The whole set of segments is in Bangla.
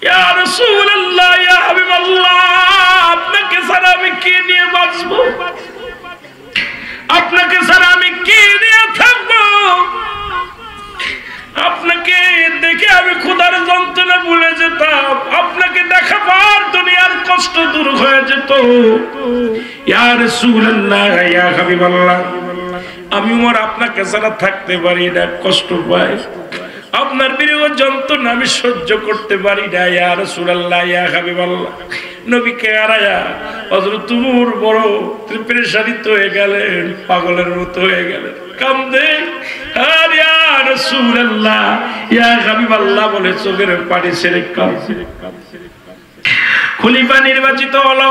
ইয়া রাসূলুল্লাহ, ইয়া হাবিবাল্লাহ, আপনাকে ছাড়া আমি কি নিয়ে বাঁচবো? আপনাকে ছাড়া আমি কি নিয়ে থাকবো? আপনাকে দেখে আমি ক্ষুধার যন্ত্রণা ভুলে যেতাম, আপনাকে দেখা পর দুনিয়ার কষ্ট দূর হয়ে যেত। ইয়া রাসূলুল্লাহ, ইয়া হাবিবাল্লাহ, আমি ওমর আপনাকে ছাড়া থাকতে পারি না, কষ্ট পাই। আপনার বিরহ যন্ত্রণা আমি সহ্য করতে পারি না। ইয়া রাসূলুল্লাহ, ইয়া হাবিবাল্লাহ, নবীকে হারায়া হযরত ওমর বড় পেরেশানিত হয়ে গেলেন, পাগলের মতো হয়ে গেলেন, কান্দে। আর ইয়া রাসূলুল্লাহ, ইয়া হাবিবাল্লাহ বলে চোখের পানি ছেড়ে কাঁদছে। খলিফা নির্বাচিত হলো,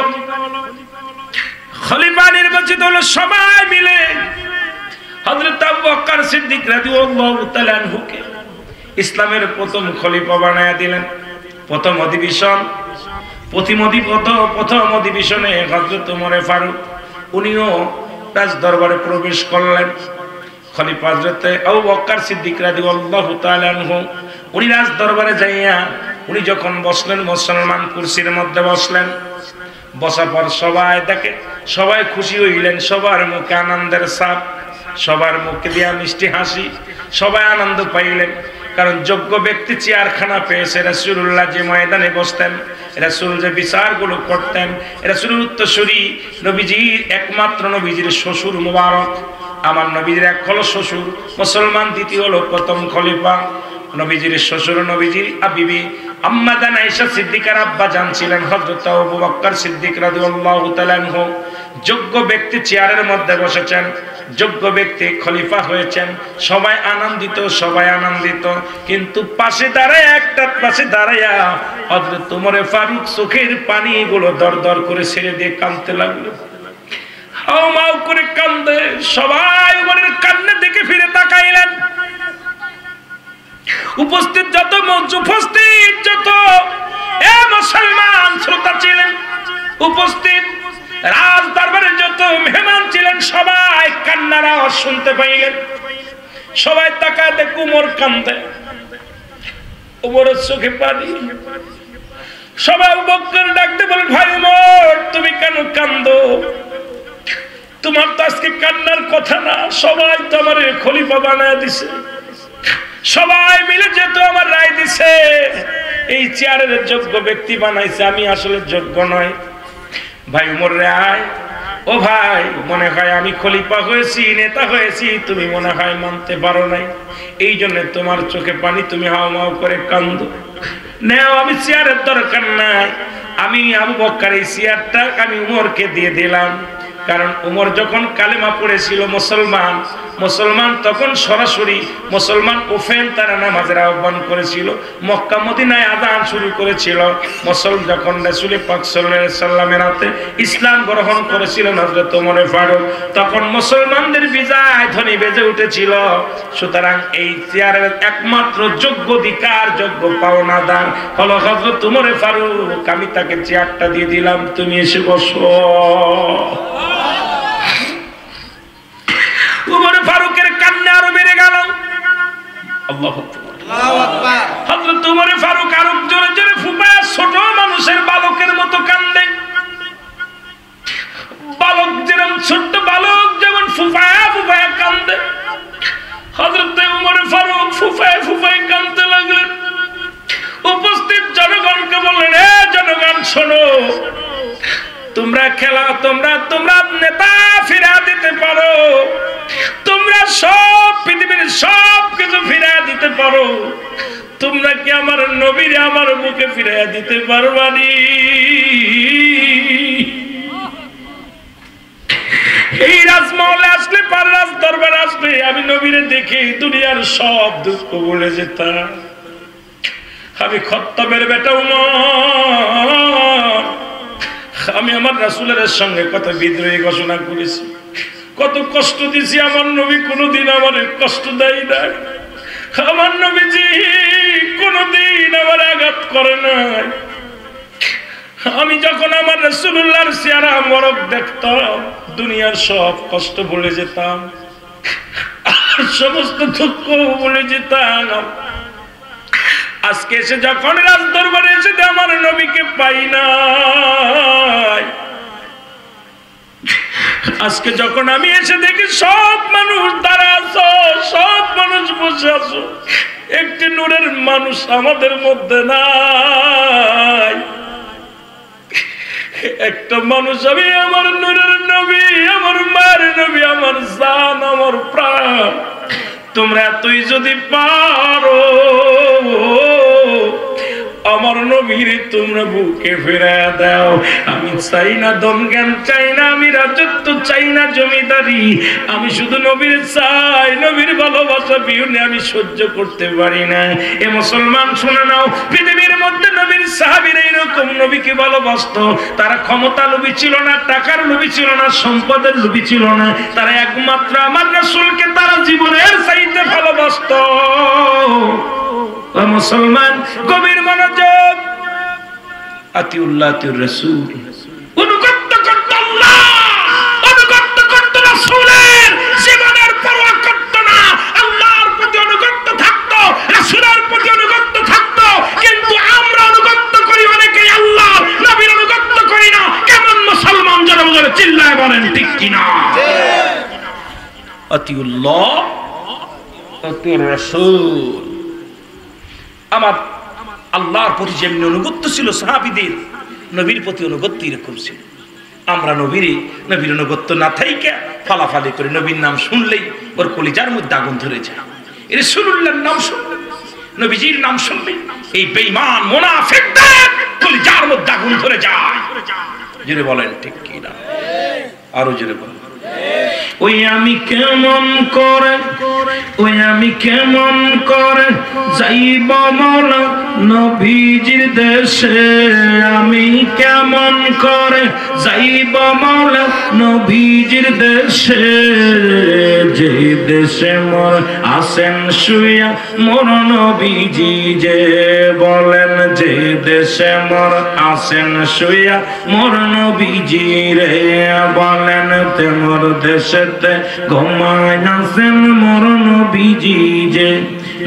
খলিফা নির্বাচিত হলো সবাই মিলে হযরত আবু বকর সিদ্দিক রাদিয়াল্লাহু তাআলা আনহুকে ইসলামের প্রথম খলিফা বানায়া দিলেন। প্রথম অধিবেশনে হযরত ওমর ফারুক উনিও রাজ দরবারে প্রবেশ করলেন। খলিফা হযরত আবু বকর সিদ্দিক রাদিয়াল্লাহু তাআলা আনহু উনি রাজ দরবারে যাইয়া উনি যখন বসলেন, মুসলমান কুরসির মধ্যে বসলেন। বসার পর সবাই দেখে, সবাই খুশি হইলেন, সবার মুখে আনন্দের ছাপ, সবার মুখে দিয়া মিষ্টি হাসি, সবাই আনন্দ পাইলেন। কারণ যোগ্য ব্যক্তি চেয়ারখানা পেয়েছে। রাসূলুল্লাহ যে ময়দানে বসতেন, রাসূল যে বিচারগুলো করতেন, রাসূলের উত্তরসূরি নবীজির একমাত্র নবীজির শ্বশুর মুবারক, আমার নবীজির এক হলো শ্বশুর মুসলমান, দ্বিতীয় হলো প্রথম খলিফা। নবীজির শ্বশুর নবীজির বিবি আম্মা জান আয়েশা সিদ্দিকার আব্বা জান ছিলেন হযরত আবু বকর সিদ্দিক রাদিয়াল্লাহু তাআলা আনহু। যোগ্য ব্যক্তি চেয়ারের মধ্যে বসেছেন, যোগ্য ব্যক্তি খলিফা হয়েছেন, সবাই আনন্দিত, সবাই আনন্দিত। কিন্তু পাশে দাঁড়ায়া হযরত ওমর ফারুক চোখের পানিগুলো দরদর করে ছেড়ে দিয়ে কাঁদতে লাগলো, হাউমাউ করে কান্দে। সবাই ওমরের কান্না দেখে ফিরে তাকাইলেন। উপস্থিত যত মুসলমান শ্রোতা ছিলেন, উপস্থিত রাজ দরবারে যত মেহমান ছিলেন, সবাই কান্নার আওয়াজ শুনতে পাইলেন। সবাই তাকায় দেখে ওমর কান্দে, ওমরের চোখে পানি। সবাই আবু বকর ডাকতে বলেন, ভাই ওমর, তুমি কেন কান্দো? তোমার তো আজকে কান্নার কথা না, সবাই তো আমার খলিফা বানায় দিছে, সবাই মিলে যেত আমার রায় দিছে, এই চেয়ারের যোগ্য ব্যক্তি বানাইছে, আমি আসলে যোগ্য নয়। ভাই ওমর রে আয়, ও ভাই, মনে হয় আমি খলিফা হয়েছি, নেতা হয়েছি, তুমি মনে হয় মানতে পারো নাই, এই জন্য তোমার চোখে পানি, তুমি হাওমাও করে কান্দো। নেও, আমি চেয়ারের দরকার নাই, আমি আবু বকর এই চেয়ারটা আমি ওমরকে দিয়ে দিলাম। কারণ ওমর যখন কালেমা পড়েছিল মুসলমান তখন সরাসরি মুসলমান ওফেন তারা নামাজের আহ্বান করেছিল, মক্কা মদিনায় আযান শুরু করেছিল। যখন রাসূল পাক সাল্লাল্লাহু আলাইহি সাল্লামের হাতে ইসলাম গ্রহণ করেছিলেন হযরত ওমর ফারুক, তখন মুসলমানদের বিজয় ধ্বনি বেজে উঠেছিল। সুতরাং এই চেয়ারের একমাত্র যোগ্য অধিকার, যোগ্য পাওনাদার হলো হযরত ওমর ফারুক। আমি তাকে চেয়ারটা দিয়ে দিলাম, তুমি এসে বসো। ওমর ফারুকের কান্না আরো বেড়ে গেল। আল্লাহু আকবার। হযরত ওমর ফারুক আরো জোরে জোরে ফুপায়, ছোট মানুষের বালকের মতো কান্দে। বালক যেমন, ছোট্ট বালক যেমন ফুপায় ফুপায় কান্দে, হযরত ওমর ফারুক ফুপায় কান্দতে লাগলেন। উপস্থিত জনগণকে বললেন, এ জনগণ শোনো, তোমরা তোমরা নেতা ফিরা দিতে পারো, তোমরা সব পৃথিবীর সব কিছু ফিরা দিতে পারো, তোমরা কি আমার নবীরে আমার বুকে ফিরাইয়া দিতে পারবানি? এই রাজমহলে আসলে, পার রাজ দরবার আসলে আমি নবীরে দেখে দুনিয়ার সব দুঃখ ভুলে যেতাম। আমি খত্তাবের বেটা ওমর, আমি আমার রাসূলের সঙ্গে কত বিদ্রোহী ঘোষণা করেছি, কত কষ্ট দিছি। আমার নবী কোনোদিন আমার কষ্ট দেয় না, আমার নবীজি কোনোদিন আমার আঘাত করে নাই। আমি যখন আমার রাসূলুল্লাহর চেহারা মোবারক দেখতাম, দুনিয়ার সব কষ্ট ভুলে যেতাম, সমস্ত দুঃখ ভুলে যেতাম। আজকে এসে যখন রাজ দরবারে এসে আমার নবীকে পাই নাই, আজকে যখন আমি এসে দেখি সব মানুষ দাঁড়া আছো, সব মানুষ বসে আছো, একটি নূরের মানুষ আমাদের মধ্যে নাই। একটা মানুষ আমি আমার নূরের নবী, আমার মায়ের নবী, আমার জান, আমার প্রাণ, তোমরা এতই যদি পারো আমার নবীর তোমরা বুকে ফিরে দাও। আমি চাই না ধন জ্ঞান, চাই না আমি রাজত্ব, চাই না জমিদারি, আমি শুধু নবীর চাই, নবীর ভালোবাসা বিহুনে আমি সহ্য করতে পারি না। এ মুসলমান শুনে নাও, পৃথিবীর মধ্যে নবীর সাহাবীরা এরকম নবীকে ভালোবাসতো। তারা ক্ষমতা লোভী ছিল না, টাকার লোভী ছিল না, সম্পদের লোভী ছিল না, তারা একমাত্র আমার রাসূলকে তারা জীবনের চাইতে ভালোবাসতো। মুসলমান গভীর মনোযোগ, আতিউল্লাহ আতিউর রাসূল, অনুগত করত আল্লাহ, অনুগত করত রাসূলের, জীবনের পরোয়া করত না, আল্লাহর প্রতি অনুগত থাকতো, রাসূলের প্রতি অনুগত থাকতো। কিন্তু আমরা অনুগত করি অনেকেই, আল্লাহ নবীর অনুগত করি না। কেমন মুসলমান যারা বলে চিল্লায় বলেন ঠিক কিনা? আতিউল্লাহ আতিউর রাসূল। আমার আল্লাহর প্রতি যেমনি অনুগত্য ছিল সাহাবীদের, নবীর প্রতি অনুগত্য এরকম ছিল। আমরা নবীর অনুগত্য না থাইকা ফালাফালি করে নবীর নাম শুনলেই ওর কলিজার মধ্যে আগুন ধরে যায়। রাসূলুল্লাহর নাম শুনলে, নবীজির নাম শুনলে এই বেঈমান মুনাফিকদের কলিজার মধ্যে আগুন ধরে যায়। জোরে বলেন ঠিক কি না? আরো জোরে বলেন। ওই আমি কেমন করে, ওই আমি কেমন করে যাইব মওলা নবীজির দেশে, আমি কেমন করে যাইব মওলা নবীজির দেশে, যে দেশে মোর আছেন শুইয়া মোর নবীজি, যে বলেন যে দেশে মোর আছেন শুইয়া মোর নবীজি রে, বলেন তে মোর দেশেতে ঘুমায় আছেন মোর নবীজি, যে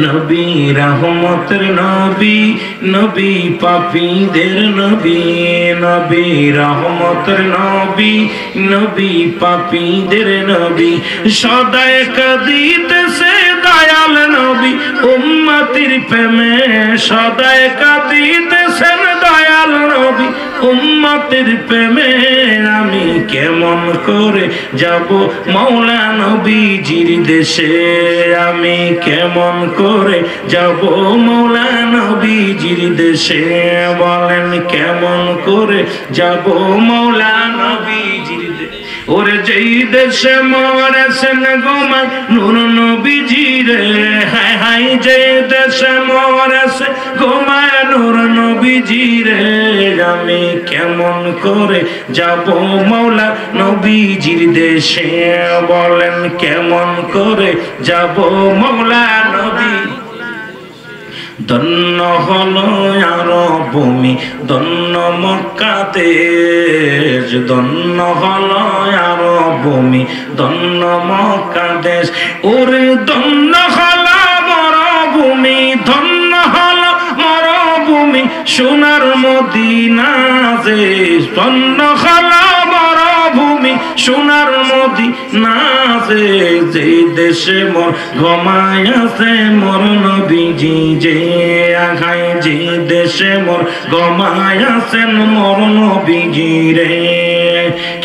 নবী রহমতের নবী, নবী পাপীদের নবী, নবী রহমতের নবী, নবী পাপীদের নবী, সদায় কাঁদিতেছে দয়াল নবী উম্মতির প্রেমে, সদায় কাঁদিতেছেন দয়াল নবী উম্মতের প্রেমে, আমি কেমন করে যাব মওলা নবীজির দেশে, আমি কেমন করে যাব মওলা নবীজির দেশে, বলেন কেমন করে যাব মওলা নবীজির দেশে। ওরে যেই দেশে মরেছেন গোমায় নূর নবীজি রে, হায় হায় যেই দেশে মরেছে গোমায় নূর নবীজি রে, আমি কেমন করে যাব মওলা নবীজির দেশে, বলেন কেমন করে যাব মওলা নবী। ধন্য হলো আরব ভূমি, ধন্য মক্কা দেশ, ধন্য হলো আরব ভূমি, ধন্য মক্কা দেশ, ওরে ধন্য হলো মরুভূমি, ধন্য হলো মরুভূমি সোনার মদিনা দেশ, ধন্য হলো মরুভূমি সোনার মদিনা দেশ, যে দেশে মোর ঘুমায় আছে মোর নবীজি, যে আগায় যে দেশে মোর ঘুমায় আছেন মোর নবীজি রে,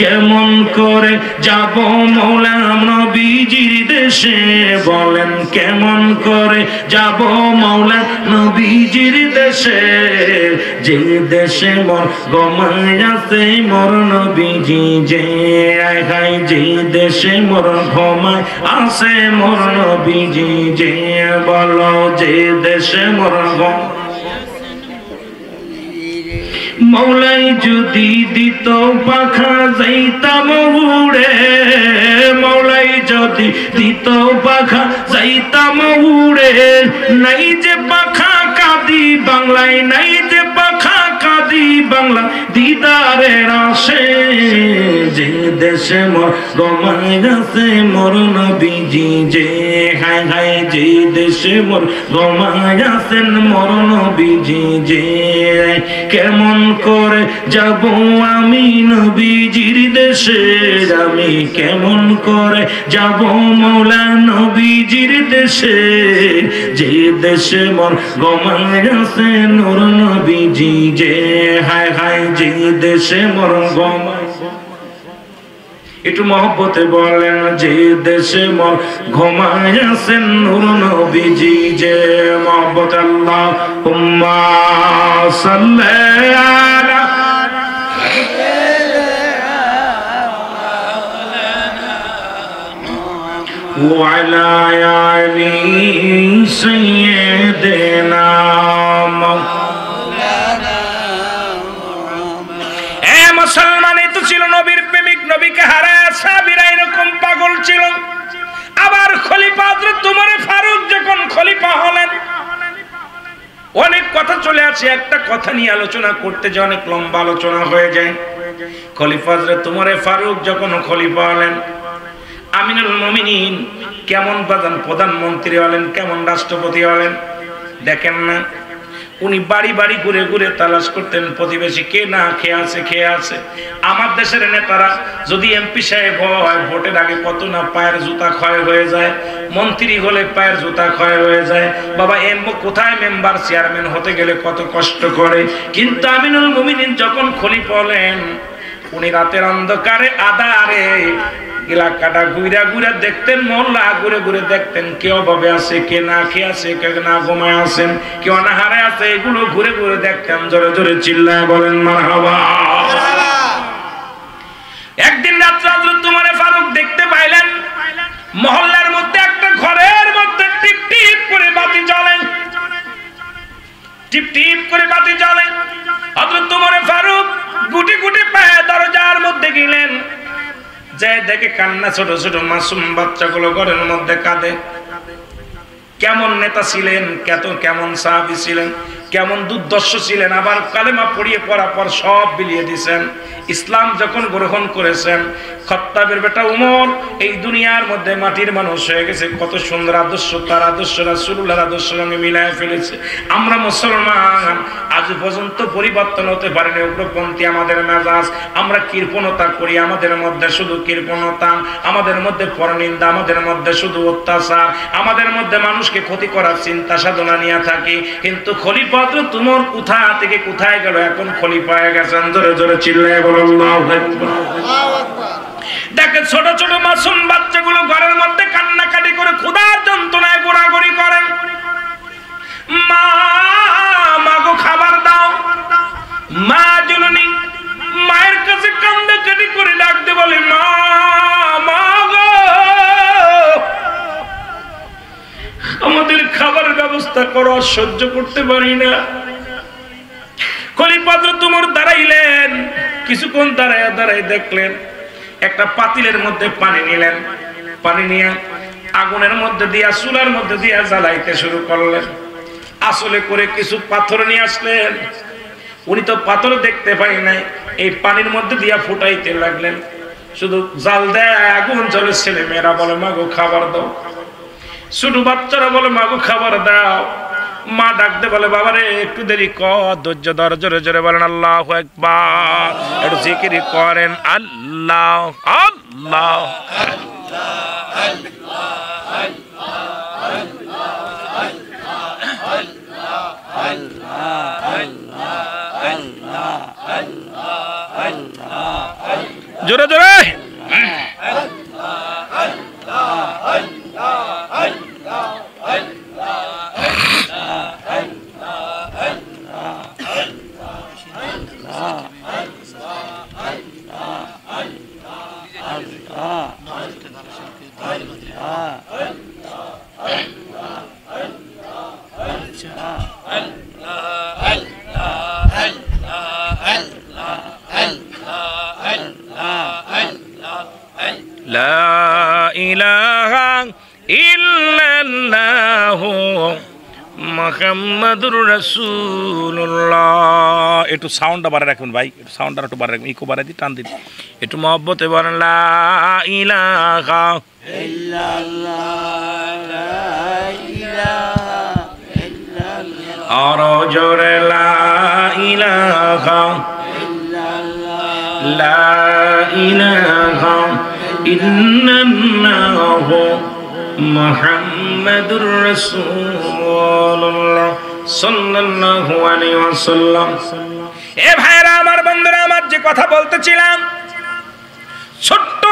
কেমন করে যাব মওলা নবীজির দেশে, বলেন কেমন করে যাব মওলা নবীজির দেশে, যে দেশে মোর ঘুমায় আছে মোর নবীজি, যে আগায় যে দেশে মোর ঘুমায় আছে মোর নবীজি, যে বলো যে দেশে মোর মওলাই যদি দিত পাখা যাইতাম উড়ে, মওলাই যদি দিত পাখা যাইতাম উড়ে, নাই যে পাখা কাঁদি বাংলায়, নাই যে পাখা কাঁদি সেই বাংলা দিদারের আসে যে দেশে মোর গমায় গেছে মোর নবীজি যে হায় হায় যে দেশে মোর গমায় গেছেন মোর নবীজি যে কেমন করে যাব আমি নবীজির দেশে আমি কেমন করে যাব মৌলা নবীজির দেশে যে দেশে মোর গমায় গেছে নূর নবীজি যে হায় হায় যে দেশে মোর গমায় একটু মহব্বতে বলেন যে দেশে মোর ঘুমায় আছেন নূর নবীজি যে মহব্বত আল্লাহুম্মা সাল্লি আলা ওয়া আলা আলি সাইয়্যিদিনা মুসলমানই তো ছিল নবীর প্রেমিক, নবীকে হারায় সাহাবীরা এরকম পাগল ছিল। আবার খলিফা হযরত উমর ফারুক যখন খলিফা হলেন, অনেক কথা চলে আসে, একটা কথা নিয়ে আলোচনা করতে যে অনেক লম্বা আলোচনা হয়ে যায়। খলিফা হযরত উমর ফারুক যখন খলিফা হলেন, আমিনুল মুমিনিন কেমন প্রধানমন্ত্রী হলেন, কেমন রাষ্ট্রপতি হলেন দেখেন না। উনি বাড়ি বাড়ি ঘুরে ঘুরে তালাশ করতেন প্রতিবেশী কে না খেয়ে আছে। আমার দেশের নেতারা যদি এমপি সাহেব হয়, ভোটের আগে কত না পায়ের জুতা ক্ষয় হয়ে যায়, মন্ত্রী হলে পায়ের জুতা ক্ষয় হয়ে যায়, বাবা কোথায় মেম্বার চেয়ারম্যান হতে গেলে কত কষ্ট করে। কিন্তু আমিনুল মুমিনিন যখন খলিফা হলেন, উনি রাতের অন্ধকারে আধারে এলাকাটা ঘুরে ঘুরে দেখতেন, মহল্লা ঘুরে ঘুরে দেখতেন কে অভাবে আছে, কে না খেয়ে আছে, কে না ঘুমায় আছেন, কে অনাহারে আছে, এগুলো ঘুরে ঘুরে দেখতেন। জোরে জোরে চিল্লায় বলেন মারহাবা। একদিন রাত্রে হযরত উমর ফারুক দেখতে পাইলেন মহল্লার মধ্যে একটা ঘরের মধ্যে টিপ টিপ করে বাতি জ্বলে, টিপ টিপ করে বাতি জ্বলে। হযরত উমর ফারুক গুটি গুটি পায়ে দরজার মধ্যে গেলেন, যে দেখে কান্না, ছোট ছোট মাসুম বাচ্চাগুলো ঘরের মধ্যে কাঁদে। কেমন নেতা ছিলেন, কেমন সাহাবী ছিলেন, কেমন দুর্দর্শ ছিলেন। আবার কালেমা পড়িয়ে পড়ার পর সব বিলিয়ে দিয়েছেন। ইসলাম যখন গ্রহণ করেছেন, খাত্তাবের বেটা উমর এই দুনিয়ার মধ্যে মাটির মানুষ হয়ে গেছে। কত সুন্দর আদর্শ, তার আদর্শ রাসূলুল্লাহর আদর্শ সঙ্গে মিলায় ফেলেছে। আমরা মুসলমান আজ পর্যন্ত পরিবর্তন হতে পারিনি। উগ্রপন্থী আমাদের মেজাজ, আমরা কৃপণতা করি, আমাদের মধ্যে শুধু কৃপণতা, আমাদের মধ্যে পরনিন্দা, আমাদের মধ্যে শুধু অত্যাচার, আমাদের মধ্যে মানুষকে ক্ষতি করার চিন্তা সাধনা নিয়ে থাকি। কিন্তু খলিফা হযরত উমর কোথা থেকে কোথায় গেল, এখন খলিফা হয়ে গেছেন। জোরে জোরে চিল্লায় বলেন আল্লাহু আকবার। দেখেন ছোট ছোট মাসুম বাচ্চাগুলো ঘরের মধ্যে কান্নাকাটি করে ক্ষুধার যন্ত্রণায় গোড়াগড়ি করেন। মা মাগো খাবার দাও, মা জননী মায়ের কাছে কান্নাকাটি করে ডাকতে বলে মা গো আমাদের খাবারের ব্যবস্থা করো, সহ্য করতে পারি না। খলিফা হযরত উমর দাঁড়াইলেন, কিছুক্ষণ দাঁড়ায় দেখলেন একটা পাতিলের মধ্যে পানি নিলেন, পানি নিয়ে আগুনের মধ্যে দিয়া চুলার মধ্যে দিয়া জ্বালাইতে শুরু করলেন। আসলে করে কিছু পাথর নিয়ে আসলেন। উনি তো পাথর দেখতে পাই নাই, এই পানির মধ্যে দিয়া ফুটাইতে লাগলেন। শুধু জাল দেয়, আগুন জ্বলে। ছেলে মেয়েরা বলে মাগো খাবার দাও, ছোট বাচ্চারা বলে মাগো খাবার দাও। মা ডাকতে বলে বাবারে একটু দেরি কর, ধৈর্য ধর। জোরে জোরে বলেন আল্লাহু আকবার। একটু জিকির করেন আল্লাহ আল্লাহ জোরে জোরে। لا إله إلا الله محمد رسول الله একটু সাউন্ডটা বাড়ায় রাখবেন ভাই, একটু সাউন্ডটা একটু বাড়ায় রাখবেন, ইকো বাড়ায় দিই, টান দিন একটু মহব্বতে বলেন লা ইলাহা আর জোরে লা ইলাহা লা ইলাহা ইল্লাল্লাহু মুহাম্মাদুর রাসূলুল্লাহ সাল্লাল্লাহু আলাইহি ওয়াসাল্লাম। এ ভাইরা আমার, বন্ধুরা আমার, যে কথা বলতেছিলাম, ছোট্ট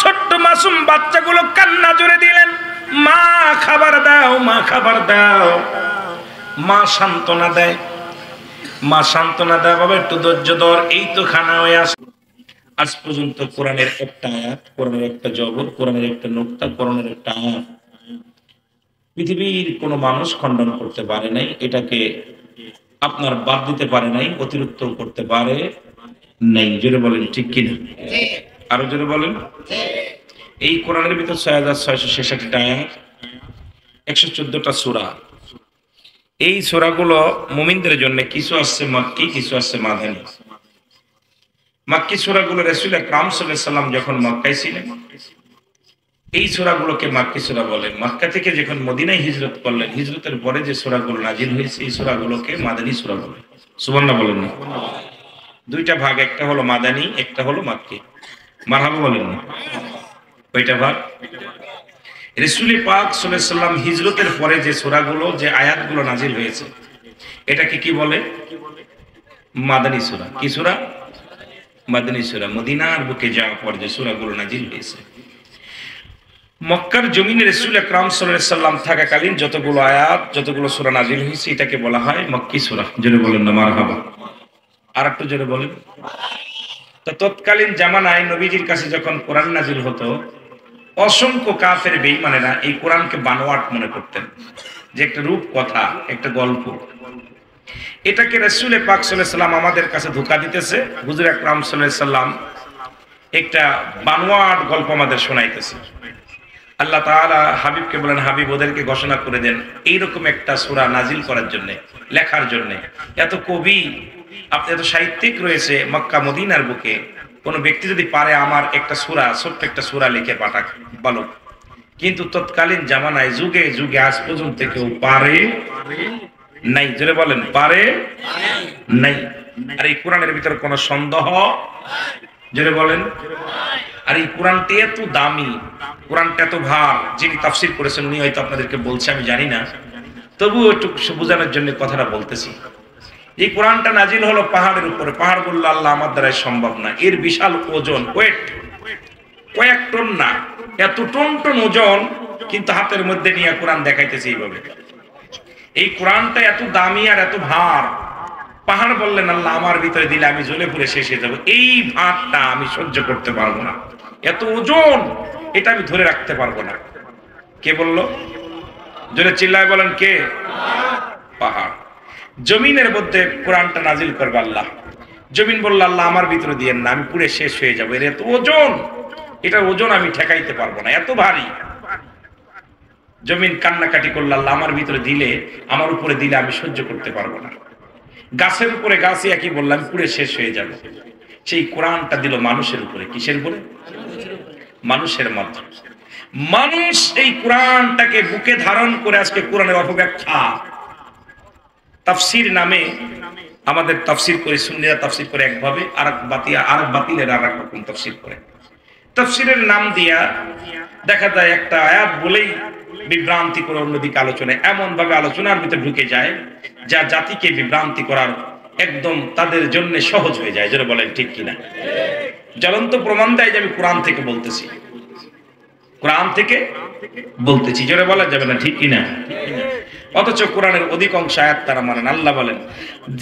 ছোট্ট মাসুম বাচ্চাগুলো কান্না জুড়ে দিলেন, মা খাবার দাও, মা খাবার দাও। মা সান্ত্বনা দেয়, মা সান্ত্বনা দেয়, বাবা একটু ধৈর্য ধর, এই তো খানা হয়ে আসে। আজ পর্যন্ত কোরআনের একটা আয়াত, কোরআনের একটা জবর, কোরআনের একটা নুকতা, কোরআনের একটা আয়াত পৃথিবীর কোনো মানুষ খণ্ডন করতে পারে নাই, এটাকে আপনার বাদ দিতে পারে নাই, অতিরিক্ত করতে পারে নাই। জোরে বলেন ঠিক কিনা? আরো জোরে বলেন। এই কোরআনের ভিতর 6666টা আয়াত, 114টা সূরা। এই সূরাগুলো মুমিনদের জন্য কিছু আছে মক্কি, কিছু আছে মাদানী। মক্কি সূরাগুলো রাসূল আকরাম সাল্লাল্লাহু আলাইহি ওয়াসাল্লাম যখন মক্কায় ছিলেন, এই সূরাগুলোকে মাক্কি সূরা বলে। মক্কা থেকে যখন মদিনায় হিজরত করলেন, হিজরতের পরে যে সূরাগুলো নাজিল হয়েছে, এই সূরাগুলোকে মাদানী সূরা বলে। সুবহানাল্লাহ বলেন না? দুইটা ভাগ, একটা হলো মাদানী, একটা হলো মাক্কি। মারহাবা বলেন না? কয়টা ভাগ? রাসূল পাক সাল্লাল্লাহু আলাইহি ওয়াসাল্লাম হিজরতের পরে যে সূরাগুলো, যে আয়াতগুলো নাজিল হয়েছে, এটাকে কি বলে? মাদানী সূরা। কি সূরা? মাদানী সূরা। মদিনার বুকে যাওয়ার পর যে সূরাগুলো নাজিল হয়েছে। মক্কার জমিনে রাসূল আকরাম সাল্লাল্লাহু আলাইহি ওয়াসাল্লাম থাকাকালীন যতগুলো আয়াত, যতগুলো সূরা নাজিল হয়েছে, এটাকে বলা হয় মক্কি সূরা। জোরে বলেন না মারহাবা? আর একটু জোরে বলেন। তো তৎকালীন জামানায় নবীজির কাছে যখন কোরআন নাজিল হতো, অসংখ্য কাফের বেঈমানেরা এই কোরআনকে বানোয়াট মনে করতেন, যে একটা রূপ কথা, একটা গল্প। এটাকে রাসূল পাক সাল্লাল্লাহু আলাইহি ওয়াসাল্লাম আমাদের কাছে ধোঁকা দিতেছে, হুজুর আকরাম সাল্লাল্লাহু আলাইহি ওয়াসাল্লাম একটা বানোয়াট গল্প আমাদের শোনাইতেছে। আল্লাহ তাআলা হাবিবকে বলেন, হাবিব ওদেরকে ঘোষণা করে দেন এইরকম একটা সূরা নাজিল করার জন্য, লেখার জন্য। এত কবি, এত সাহিত্যিক রয়েছে মক্কা মদিনার বুকে, কোন ব্যক্তি যদি পারে আমার একটা সূরা, ছোট্ট একটা সূরা লিখে পাঠাক, বলো। কিন্তু তৎকালীন জামানায়, যুগে যুগে আজ পর্যন্ত কেউ পারে নাই। জোরে বলেন, পারে নাই। আর এই কোরআনের ভিতরে কোনো সন্দেহ, জোরে বলেন। আর এই কোরআনটি এত দামি, কোরআনটা এত ভার, যিনি তাফসীর করেছেন উনি হয়তো আপনাদেরকে বলছে, আমি জানি না, তবুও একটু বোঝানোর জন্য কথাটা বলতেছি। এই কোরআনটা নাজিল হলো পাহাড়ের উপরে। পাহাড় বললো আল্লাহ আমার দ্বারাই সম্ভব না, এর বিশাল ওজন, ওয়েট কয়েক টন না, এত টন টন ওজন, কিন্তু হাতের মধ্যে নিয়ে কোরআন দেখাইতেছে এইভাবে। এই কোরআনটা এত দামি আর এত ভার, পাহাড় বললেন আল্লাহ আমার ভিতরে দিলে আমি জ্বলে পুড়ে শেষ হয়ে যাবো, এই ভারটা আমি সহ্য করতে পারবো না, এত ওজন, এটা আমি ধরে রাখতে পারবো না। কে বলল? জোরে চিল্লায় বলেন কে? পাহাড়। জমিনের মধ্যে কোরআনটা নাজিল করবে আল্লাহ। জমিন বলল আল্লাহ আমার ভিতরে দিয়েন না, আমি পুড়ে শেষ হয়ে যাবো, এর এত ওজন, এটার ওজন আমি ঠেকাইতে পারবো না, এত ভারী। জমিন কান্নাকাটি করল, আল্লাহ আমার ভিতরে দিলে, আমার উপরে দিলে আমি সহ্য করতে পারবো না। গাছের উপরে গাছে একই বললাম পুড়ে শেষ হয়ে যাবে। সেই কোরআনটা দিল মানুষের উপরে। কিসের উপরে? মানুষের মাধ্যমে। মানুষ এই কোরআনটাকে বুকে ধারণ করে আজকে কোরআনের অপব্যাখ্যা, তাফসীর নামে আমাদের তাফসীর করে, সুন্নিরা তাফসীর করে একভাবে, আর বাতিলের আর এক রকম তাফসীর করে। তাফসীরের নাম দিয়া দেখা যায় একটা আয়াত বলেই বিভ্রান্তি করে অন্যদিকে আলোচনায়, এমন ভাবে আলোচনার ভিতরে ঢুকে যায় যা জাতিকে বিভ্রান্তি করার একদম তাদের জন্য সহজ হয়ে যায়। যারা বলেন ঠিক কিনা? জ্বলন্ত প্রমাণ দেয় যে আমি কোরআন থেকে বলতেছি, কোরআন থেকে বলতেছি। যারা বলা যাবে না ঠিক কিনা? অথচ কোরআনের অধিকাংশ আয়াত তারা মানেন। আল্লাহ বলেন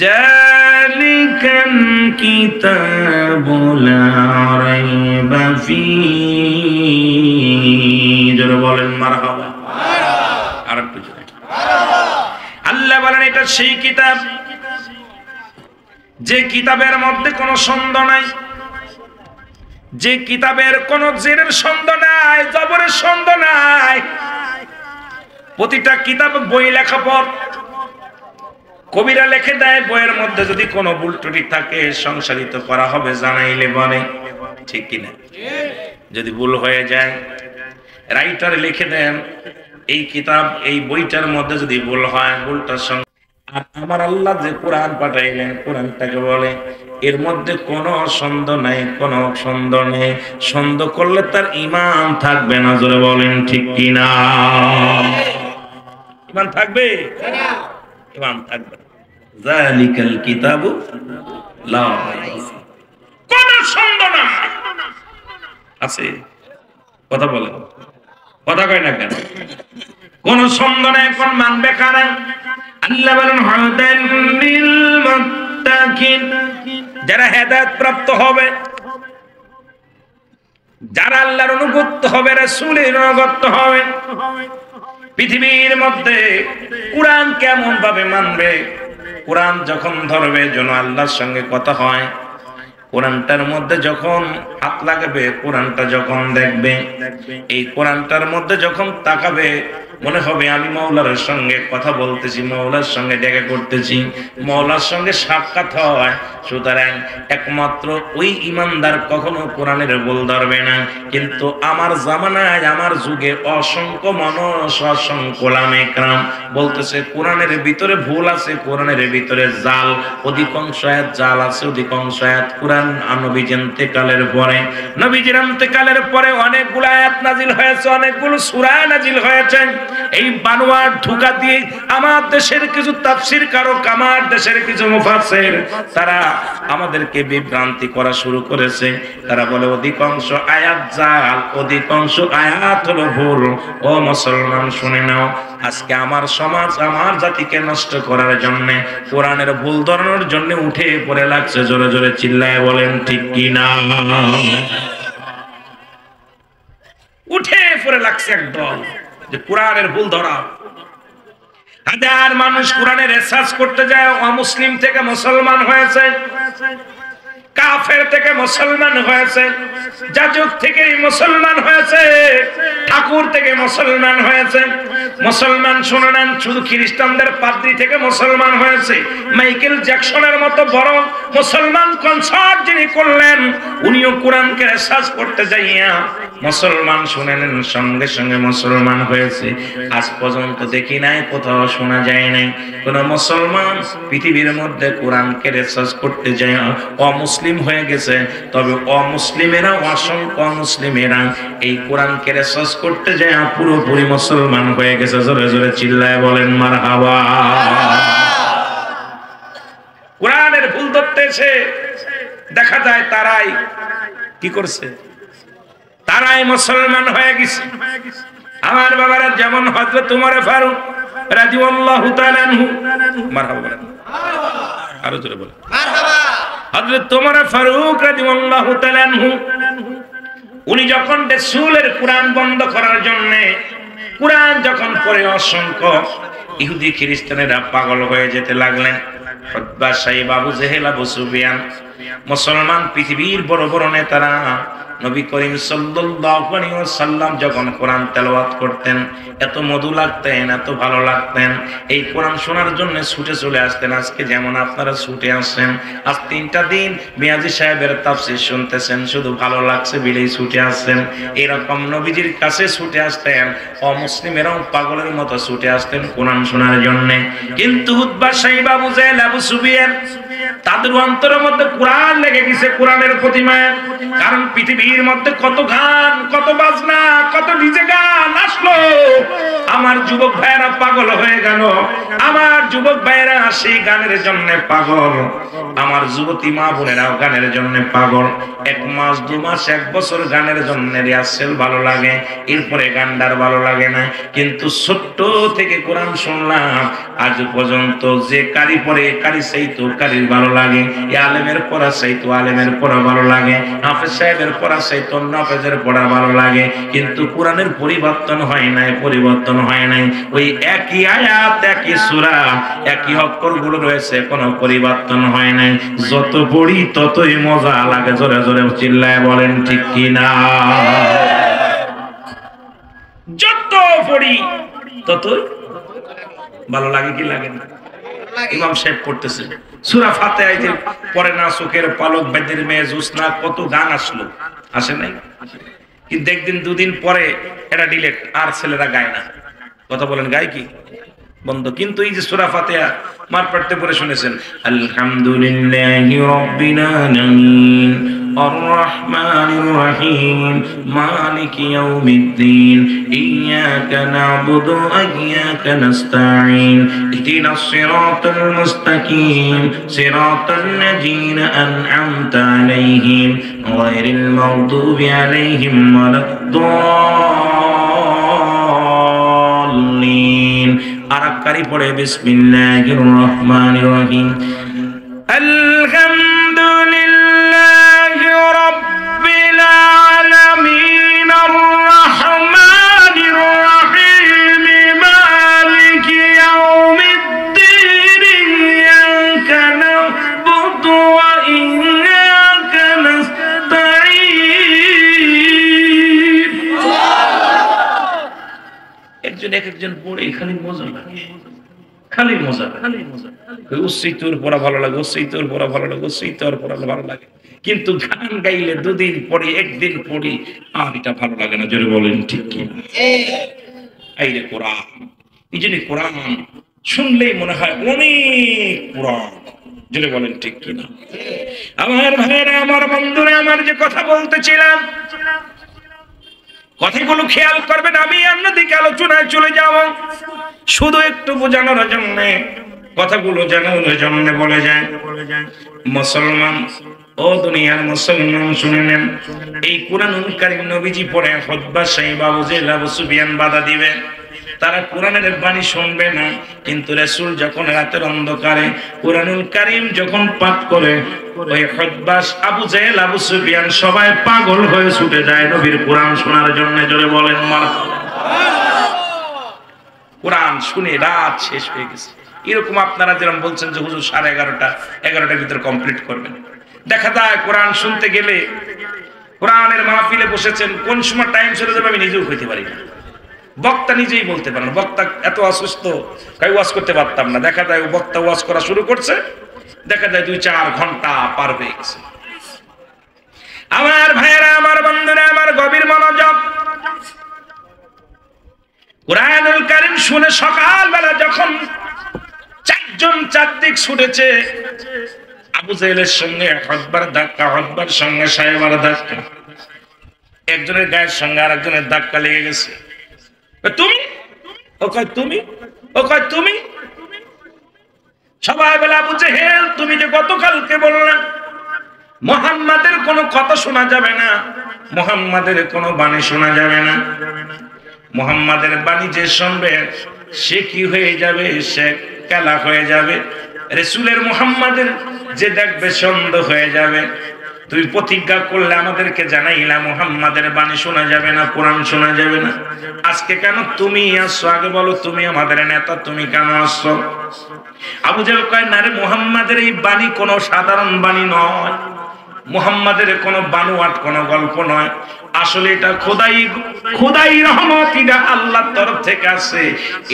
জালিকাল কিতাবু লা রাইবা ফীহি। যারা বলেন মারহাবা। আর একটু জোরে। আল্লাহ বলেন এটা সেই কিতাব যে কিতাবের মধ্যে কোনো সন্দেহ নাই, যে কিতাবের কোনো জেরের সন্দেহ নাই, জবরের সন্দেহ নাই। প্রতিটা কিতাব বই লেখা পর কবিরা লিখে দেয় বইয়ের মধ্যে যদি কোনো ভুল ত্রুটি থাকে সংশোধিত করা হবে জানাইলে বলে, ঠিক কিনা? যদি ভুল হয়ে যায় রাইটার লিখে দেন এই কিতাব এই বইটার মধ্যে যদি ভুল হয় ভুলটার সঙ্গে আর আমার আল্লাহ যে কোরআন পাঠাইলেন কোরআনটাকে বলে এর মধ্যে কোনো সন্দেহ নাই, কোনো সন্দেহ নেই। সন্দেহ করলে তার ঈমান থাকবে না। জোরে বলেন ঠিক কিনা? ঈমান থাকবে না, ঈমান থাকবে না। যালিকাল কিতাবু লা রাইবা ফীহি, কোনো সন্দেহ নাই। আছে কথা বলে, কথা কয় না কেন? কোন সন্দেহ নাই, কোন মানবে কারা? আল্লাহ বলেন হুদাল লিল মুত্তাকিন, যারা হেদায়েত প্রাপ্ত হবে, যারা আল্লাহর অনুগত হবে, রাসূলের অনুগত হবে। পৃথিবীর মধ্যে কোরআন কেমন ভাবে মানবে? কোরআন যখন ধরবে যেন আল্লাহর সঙ্গে কথা হয়, কোরআনটার মধ্যে যখন হাত লাগাবে, কোরআনটা যখন দেখবে, এই কোরআনটার মধ্যে যখন তাকাবে মনে হবে আমি মাওলার সঙ্গে কথা বলতেছি, মাওলার সঙ্গে দেখা করতেছি, মাওলার সঙ্গে সাক্ষাৎ হয়। সুতরাং একমাত্র ওই ইমানদার কখনো কোরআনের ভুল ধরবে না। কিন্তু আমার জামানায় আমার যুগে অসংখ্য মানুষ, অসংখ্য ওলামায়ে কেরাম বলতেছে কোরআনের ভিতরে ভুল আছে, কোরআনের ভিতরে জাল, অধিকাংশ আয়াত জাল আছে, অধিকাংশ আয়াত কোরআন নবীর ইন্তেকালের পরে, নবীজির ইন্তেকালের পরে অনেকগুলো আয়াত নাজিল হয়েছে, অনেকগুলো সূরা নাজিল হয়েছে। এই বানোয়ার ঢুকা দিয়ে আমার দেশের কিছু তাফসীর কারক, আমার দেশের কিছু মুফাসসির তারা আমাদেরকে বিভ্রান্তি করা শুরু করেছে। তারা বলে অধিকাংশ আয়াত জাল, অধিকাংশ আয়াত হলো ভুল। ও মুসলমান শুনে নাও, আজকে আমার সমাজ আমার জাতিকে নষ্ট করার জন্য, কোরআনের ভুল ধরানোর জন্য উঠে পড়ে লাগছে। জোরে জোরে চিল্লায় বলেন ঠিক কিনা? উঠে পড়ে লাগছে একদল যে কোরআনের ভুল ধরা। হাজার মানুষ কোরআনের রিসার্চ করতে যায়, অমুসলিম থেকে মুসলমান হয়েছে, কাফের থেকে মুসলমান হয়েছে, যাজক থেকে মুসলমান হয়েছে, ঠাকুর থেকে মুসলমান হয়েছে। মুসলমান শুনে নেন, শুধু খ্রিস্টানদের পাদ্রী থেকে মুসলমান হয়েছে। মাইকেল জ্যাকসনের মতো বড় মুসলমান কনসার্ট যিনি করলেন, উনিও কোরআনকে রিসার্চ করতে যাইয়া মুসলমান শুনে নেন, সঙ্গে সঙ্গে মুসলমান হয়েছে। আজ পর্যন্ত দেখি নাই, কোথাও শোনা যায় নাই কোন মুসলমান পৃথিবীর মধ্যে কোরআনকে রিসার্চ করতে যায় অমুসলিম হয়ে গেছে। তবে অমুসলিমেরা, অসংখ্য অমুসলিমেরা এই কোরআনকে রিসার্চ করতে যায় পুরোপুরি মুসলমান হয়ে গেছে। জোরে জোরে চিল্লায় বলেন মারহাবা। কোরআনের ভুল ধরতেছে, দেখা যায় তারাই কি করছে, তারাই মুসলমান হয়ে গেছে। আমার বাবারা যেমন হযরত ওমর ফারুক রাদিয়াল্লাহু তাআলা আনহু, মারহাবা বলেন, আরো জোরে বলেন মারহাবা। হযরত ওমর ফারুক রাদিয়াল্লাহু তাআলা আনহু, উনি যখন রাসূলের কোরআন বন্ধ করার জন্য কোরআন যখন পড়ে অসংখ্য ইহুদি খ্রিস্টানেরা পাগল হয়ে যেতে লাগলেন। উতবা, সাইবা, আবু জেহেল, আবু সুফিয়ান, মুসলমান পৃথিবীর বড় বড় নেতারা নবী করিম সাল্লাল্লাহু আলাইহি ওয়াসাল্লাম যখন কোরআন তেলাওয়াত করতেন এত মধু লাগতেন, এত ভালো লাগতেন, এই কোরআন শোনার জন্য ছুটে চলে আসতেন। আজকে যেমন আপনারা ছুটে আসেন, আজ 3টা দিন মিয়াজি সাহেবের তাফসীর শুনতেছেন, শুধু ভালো লাগছে বিলেই ছুটে আসছেন। এরকম নবীজির কাছে ছুটে আসতেন, অমুসলিমেরাও পাগলের মতো ছুটে আসতেন কোরআন শোনার জন্য। কিন্তু উতবা, সাইবা, আবু জেহেল, আবু সুফিয়ান তাদের অন্তরের মধ্যে কোরআন লেগে গেছে, কোরআনের প্রতিমা। কারণ পৃথিবীর মধ্যে কত গান, কত বাজনা, কত ডিজে গান আসলো, আমার যুবক ভাইয়েরা পাগল হয়ে গেল। আমার যুবক ভাইয়েরা সেই গানের জন্য পাগল, আমার যুবতী মা বোনেরাও গানের জন্য পাগল। 1 মাস 2 মাস 1 বছর গানের জন্য রিহার্সেল ভালো লাগে, এরপরে গানটার ভালো লাগে না। কিন্তু ছোট্ট থেকে কোরআন শুনলাম, আজ পর্যন্ত যে কারি পড়ে কারি চাইতো কারির ভালো লাগে, আলেমের পড়া চাইতো আলেমের পড়া ভালো লাগে, হাফেজ সাহেবের পড়া চাইতো হাফেজের পড়া ভালো লাগে। কিন্তু কোরআনের পরিবর্তন হয় নাই, পরিবর্তন হয় নাই। ওই একই আয়াত, একই সূরা, একই অক্ষর গুলো রয়েছে, কোনো পরিবর্তন হয় নাই। যত পড়ি ততই মজা লাগে। জোরে জোরে চিল্লায় বলেন ঠিক কিনা? যত পড়ি ততই ভালো লাগে, কি লাগে না? ইমাম সাহেব করতেছে সূরা ফাতিহা পরে না চোখের পলক বেদের মেয়ে জোসনা কত গান আসলো, আসে নাই? কিন্তু একদিন দুদিন পরে এটা ডিলেট, আর ছেলেরা গায় না। কথা বলেন, গায় কি? বন্ধ। কিন্তু এই যে সূরা ফাতিহা মার পড়তে পড়ে শুনেছেন, আলহামদুলিল্লাহি রাব্বিল আলামিন আর রহমানির রহিম মালিকি ইয়াউমিদ্দিন ইয়াকা না'বুদু ওয়া ইয়াকা নাস্তাঈন ইহদিনাস সিরাতাল মুস্তাকিম সিরাতাল লাযীনা আন'আমতা আলাইহিম গায়রিল মাগদুবি আলাইহিম ওয়ালাদ-দাল্লিন। আরাকারি পড়ে বিসমিল্লাহির রহমানির রহিম আলহামদুলিল্লাহি রাব্বিল আলামিন আর রহমানির রহিম মালিকি ইয়াউমিদ্দিন ইয়াকা না'বুদু ওয়া ইয়াকা নাস্তাঈন। একজন এক একজন পড়ে খালি মজা লাগে, খালি মজা, খালি মজা। উচ্চৈতর পড়া ভালো লাগে, উচ্চৈতর পড়া ভালো লাগে, উচ্চৈতর পড়া ভালো লাগে। কিন্তু গান গাইলে দুদিন পড়ি, একদিন পড়ি, আর এটা ভালো লাগে না। জোরে বলেন ঠিক কি? এই রে কোরআন, এই জন্য কোরআন শুনলেই মনে হয় অনেক কোরআন। জোরে বলেন ঠিক কি না? আমার ভাইরা, আমার বন্ধুরা, আমার যে কথা বলতেছিলাম, কথাগুলো খেয়াল করবেন। আমি অন্যদিকে আলোচনায় চলে যাব, শুধু একটু বোঝানোর জন্য, কথাগুলো জানানোর জন্য বলে যায়। মুসলমান ও দুনিয়ার মুসলমান শুনে নেন, এই কুরআনুল কারীম নবীজি পড়ে খুতবা সাহেব আবু জেহেল আবু সুফিয়ান বাধা দিবে, তারা কোরআনের বাণী শুনবে না। কিন্তু রাসূল যখন রাতের অন্ধকারে কুরআনুল কারীম যখন পাঠ করে, ওই খুতবা আবু জেহেল আবু সুফিয়ান সবাই পাগল হয়ে ছুটে যায় নবীর কোরআন শোনার জন্য। জোরে বলেন মারহাবা। কোরআন শুনে রাত শেষ হয়ে গেছে। এরকম আপনারা যেরকম বলছেন যে হুজুর 11:30-11টার ভিতরে কমপ্লিট করবেন, দেখা যায় কোরআন শুনতে গেলে কোরআনের মাহফিলে বসেছেন, কোন সময় টাইম চলে যাবে আমি নিজেও হইতে পারি না। বক্তা নিজেই বলতে পারেন, বক্তা এত অসুস্থ, কাই ওয়াজ করতে পারতাম না। দেখা যায় বক্তা ওয়াজ করা শুরু করছে, দেখা যায় 2-4 ঘন্টা পার হয়ে গেছে। আমার ভাইয়েরা, আমার বন্ধুরা, আমার গভীর মনোযোগ। কুরআনুল কারীম শুনে সকালবেলা যখন 4 জন 4 দিক ছুটেছে, আবু জেহেলের সঙ্গে খুতবার ধাক্কা, খুতবার সঙ্গে সাহেবার ধাক্কা, একজনের গায়ের সঙ্গে আরেকজনের ধাক্কা লেগে গেছে। তুমি, ও কয় তুমি, ও কয় তুমি। সবাই বলে, আবু জেহেল তুমি যে গতকালকে বললেন মুহাম্মাদের কোনো কথা শোনা যাবে না, মুহাম্মাদের কোনো বাণী শোনা যাবে না, মুহাম্মাদের বাণী যে শুনবে সে কি হয়ে যাবে, সে কালা হয়ে যাবে, রাসূলের মুহাম্মাদের যে দেখবে সন্দেহ হয়ে যাবে। তুই প্রতিজ্ঞা করলে আমাদেরকে জানাইলা মুহাম্মাদের বাণী শোনা যাবে না, কোরআন শোনা যাবে না। আজকে কেন তুমি আসছো? আগে বলো, তুমি আমাদের নেতা, তুমি কেন আসছো? আবু জেহেল কয়, না রে, মুহাম্মাদের এই বাণী কোনো সাধারণ বাণী নয়, মুহাম্মাদের কোনো বানোয়াট কোনো গল্প নয়, আসলে এটা খোদাই রহমত, এটা আল্লাহর তরফ থেকে আসে।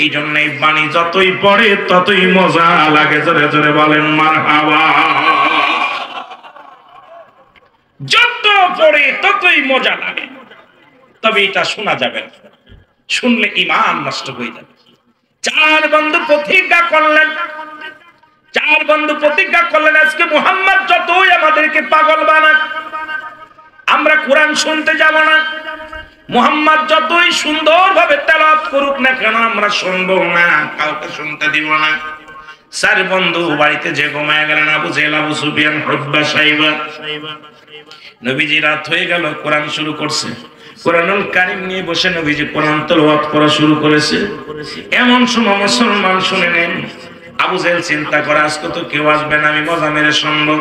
এই জন্য এই বাণী যতই পড়ে ততই মজা লাগে। জোরে জোরে বলেন মারহাবা। যত পড়ে ততই মজা লাগে, তবে এটা শোনা যাবে না, শুনলে ঈমান নষ্ট হয়ে যাবে। 4 বন্ধু প্রতিজ্ঞা করলেন, 4 বন্ধু প্রতিজ্ঞা করলেন, আজকে মুহাম্মদ যতই আমাদেরকে পাগল বানাক, আমরা কোরআন শুনতে যাব না। মুহাম্মদ যতই সুন্দরভাবে তেলাওয়াত করুক না কেন, আমরা শুনবো না, কাউকে শুনতে দিব না। 4 বন্ধু বাড়িতে যে ঘুমায় গেলেন, আবু জেহেল আবু সুফিয়ান খুতবা সাইবা। নবীজি রাত হয়ে গেল, কোরআন শুরু করছে, কুরআনুল কারীম নিয়ে বসে নবীজি কোরআন তেলাওয়াত করা শুরু করেছে। এমন সময় মুসলমান শুনে নেন, আবু জেহেল চিন্তা করে আজকে তো কেউ আসবে না, আমি মজা মেরে শুনবো।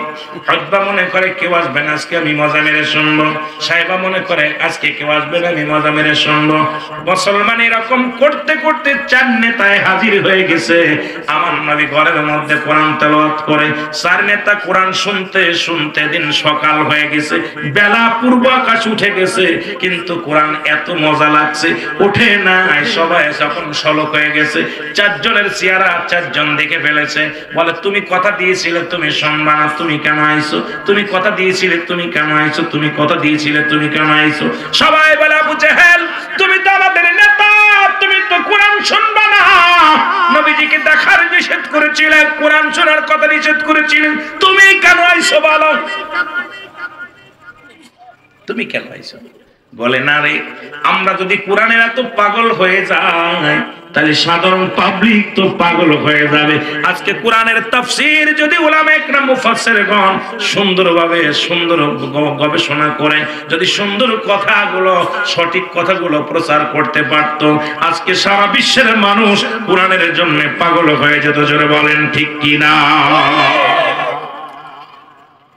খুতবা মনে করে কেউ আসবে না, আজকে আমি মজা মেরে শুনবো। সাহেবা মনে করে আজকে কেউ আসবে না, আমি মজা মেরে শুনবো। মুসলমান এরকম করতে করতে 4 নেতায় হাজির হয়ে গেছে। আমার নবী ঘরের মধ্যে কোরআন তেলাওয়াত করে, 4 নেতা কোরআন শুনতে শুনতে দিন সকাল হয়ে গেছে, বেলা পূর্ব আকাশ উঠে গেছে, কিন্তু কোরআন এত মজা লাগছে, ওঠে না। সবাই যখন শলক হয়ে গেছে, 4 জনের চেহারা 4 জন দেখে ফেলেছে, বলে তুমি কথা দিয়েছিলে তুমি শুনবা না, তুমি কেন আইছো? তুমি কথা দিয়েছিলে তুমি কেন আইছো? তুমি কথা দিয়েছিলে তুমি কেন আইছো? সবাই বলে আবু জেহেল তুমি তো আমাদের নেতা, তুমি তো কোরআন শুনবা না। নবীজিকে দেখার নিষেধ করেছিলেন, কোরআন শোনার কথা নিষেধ করেছিলেন, তুমি কেন আইছো বলো? তুমি কেন আইছো? বলে না রে, আমরা যদি কোরআনের এত পাগল হয়ে যাই তাহলে সাধারণ পাবলিক তো পাগল হয়ে যাবে। আজকে কোরআনের তাফসীর যদি উলামা ইকরাম মুফাসসিরগণ সুন্দরভাবে সুন্দর গবেষণা করে যদি সুন্দর কথাগুলো সঠিক কথাগুলো প্রচার করতে পারত, আজকে সারা বিশ্বের মানুষ কোরআনের জন্য পাগল হয়ে যেত। জোরে বলেন ঠিক কি না?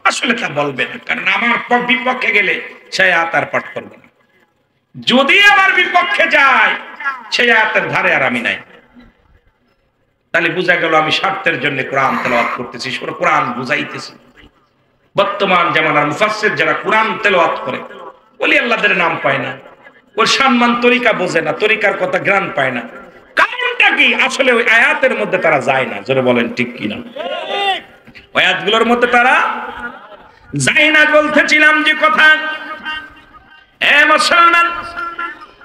আসলে তা বলবে না, কারণ আমার বিপক্ষে গেলে সে আয়াত আর পাঠ করবে না। যদি আমার বিপক্ষে যায় সে আয়াতের ধারে আর আমি নাই। তাহলে বোঝা গেল আমি স্বার্থের জন্য কোরআন তেলাওয়াত করতেছি, কোরআন বুঝাইতেছি। বর্তমান জামানার মুফাসসির যারা কোরআন তেলাওয়াত করে ওলি আল্লাহদের নাম পায় না, ওর সম্মান তরিকা বোঝে না, তরিকার কথা জ্ঞান পায় না। কারণটা কি? আসলে ওই আয়াতের মধ্যে তারা যায় না। জোরে বলেন ঠিক কিনা? ওই আয়াতগুলোর মধ্যে তারা যায় না। বলতেছিলাম যে কথা, এ মুসলমান,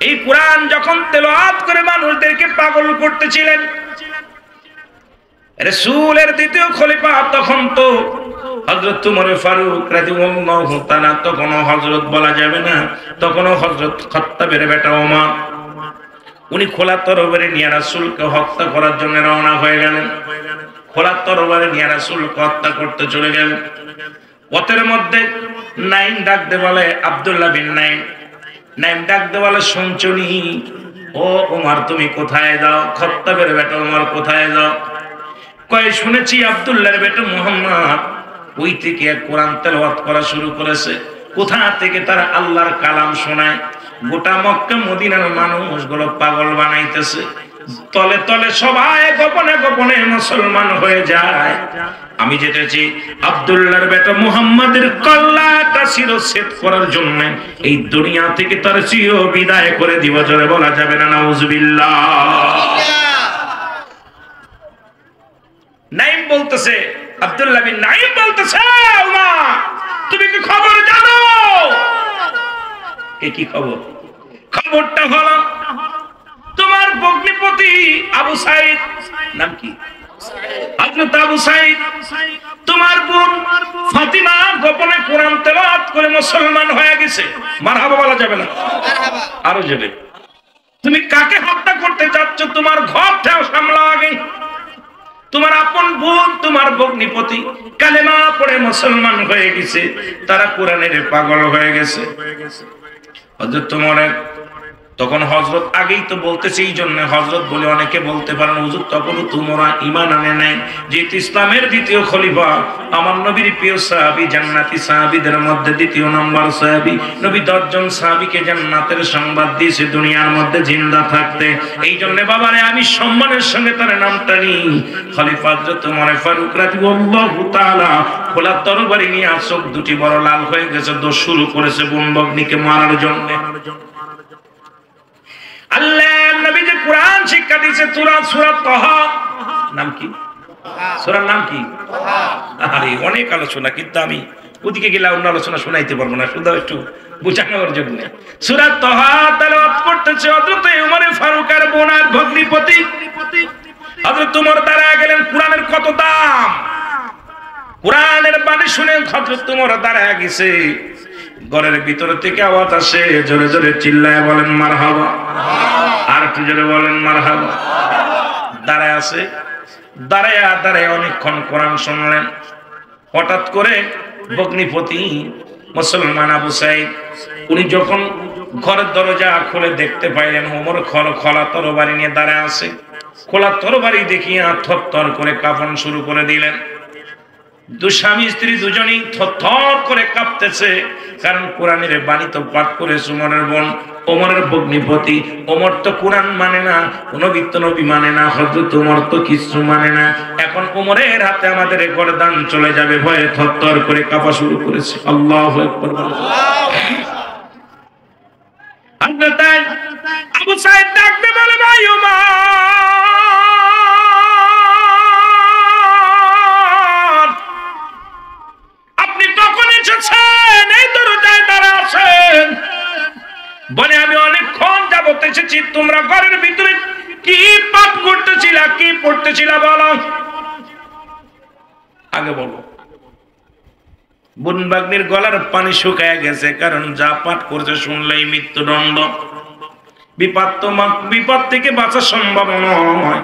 এই কোরআন যখন তেলাওয়াত করে মানুষদেরকে পাগল করতেছিলেন, রাসূলের দ্বিতীয় খলিফা তখন তো হযরত উমর ফারুক রাদিয়াল্লাহু তাআলা, তখনও হযরত বলা যাবে না, তখনও হযরত খাত্তাবের বেটা ওমর, উনি খোলা তরবারি নিয়ে রাসূলকে হত্যা করার জন্য রওনা হয়ে গেলেন। খোলা তরবারি নিয়ে রাসূলকে হত্যা করতে চলে গেলেন। পথের মধ্যে নাইম ডাকতে বলে, আব্দুল্লাহ বিন নাইম, নাইম ডাকতে বলে শুনছনি ও ওমর তুমি কোথায় যাও? খাত্তাবের বেটা ওমর কোথায় যাও? কয় শুনেছি আব্দুল্লাহর বেটা মুহাম্মদ ওই থেকে কোরআন তেলাওয়াত করা শুরু করেছে। কোথা থেকে তারা আল্লাহর কালাম শোনায়, গোটা মক্কা মদিনার মানুষগুলো পাগল বানাইতেছে। তলে তলে সবাই গোপনে গোপনে মুসলমান হয়ে যায়। আমি যেতেছি আব্দুল্লাহর বেটা মুহাম্মাদের কল্লাটা শিরচ্ছেদ করার জন্য এই দুনিয়া থেকে তার চির বিদায় করে দিব। জোরে বলা যাবে না নাউজুবিল্লাহ? নাইম বলতেছে, আব্দুল্লাহ বিন নাইম বলতেছে, ওমর তুমি কি খবর জানো? কি খবর? খবরটা হলো তোমার ভগ্নিপতি আবু সাইদ, নাম কি? হযরত আবু সাইদ, তোমার বোন ফাতিমা গোপনে কোরআন তেলাওয়াত করে মুসলমান হয়ে গেছে। মারহাবা বলা যাবে না? মারহাবা আরো জোরে। তুমি কাকে হত্যা করতে যাচ্ছ? তোমার ঘরটাও সামলাও আগে। তোমার আপন বোন, তোমার ভগ্নিপতি কালেমা পড়ে মুসলমান হয়ে গেছে, তারা কোরআনের পাগল হয়ে গেছে। হযরত ওমরের তখন হযরত আগেই তো বলতেছে, এই জন্য হযরত বলে অনেকে বলতে পারেন হুজুর তখন তোমরা ঈমান আনে নাই, যেহেতু ইসলামের দ্বিতীয় খলিফা আমার নবীর প্রিয় সাহাবী, জান্নাতি সাহাবীদের মধ্যে দ্বিতীয় নম্বর সাহাবী, নবী 10 জন সাহাবীকে জান্নাতের সংবাদ দিয়েছে দুনিয়ার মধ্যে জিন্দা থাকতে। এই জন্য বাবারে আমি সম্মানের সঙ্গে তার নামটা নিই। খলিফা হযরত ওমর ফারুক রাদিয়াল্লাহু তাআলা খোলা তরবারি নিয়ে চোখ দুটি বড় লাল হয়ে গেছে, দোষ শুরু করেছে বোন ভগ্নিকে মারার জন্য। আল্লাহর নবী যে কোরআন শিক্ষা দিয়েছে, সূরা তাহা, নাম কি? সূরার নাম কি? আরে অনেক আলোচনা, কিন্তু আমি ওদিকে গেলে অন্য আলোচনা শোনাইতে পারবো না, শুধু একটু বোঝানোর জন্য। সূরা তাহা তেলাওয়াত করতেছে হযরত ওমর ফারুক আর বোনার ভগ্নিপতি হযরত ওমর দাঁড়ায় গেলেন। কোরআনের কত দাম! কোরআনের বাণী শুনে হযরত ওমর দাঁড়ায় গেছে। ঘরের ভিতর থেকে আওয়াজ আসে, জোরে জোরে চিল্লায় বলেন মারহাবা। আর একটু জোরে বলেন মারহাবা। দাঁড়ায় আছে, দাঁড়ায় অনেকক্ষণ কোরআন শুনলেন। হঠাৎ করে ভগ্নিপতি মুসলমান আবু সাইদ, উনি যখন ঘরের দরজা খুলে দেখতে পাইলেন ওমর খোলা তরবারি নিয়ে দাঁড়ায় আছে। খোলা তরবারি দেখিয়া থরথর করে কাঁপন শুরু করে দিলেন। স্বামী স্ত্রী দুজনেই থরথর করে কাঁপতেছে, কারণ কোরআনের বাণী তো পাঠ করেছে ওমরের বোন, ওমরের ভগ্নিপতি। ওমর তো কোরআন মানে না, নবী মানে না, হযরত ওমর তো কিছু মানে না। এখন ওমরের হাতে আমাদের গর্দান চলে যাবে, ভয়ে থরথর করে কাঁপা শুরু করেছে। আল্লাহু আকবার। আবু সাইদ ডাকতে বলে, ভাই ওমর বলে আমি অনেকক্ষণ যাবত এসেছি, তোমরা ঘরের ভিতরে কি পাঠ করতেছিলা, কি পড়তেছিলা বলো, আগে বলো। বোন বাগ্নির গলার পানি শুকায় গেছে, কারণ যা পাঠ করছে শুনলেই মৃত্যুদণ্ড। বিপদ থেকে বাঁচা সম্ভব নয়।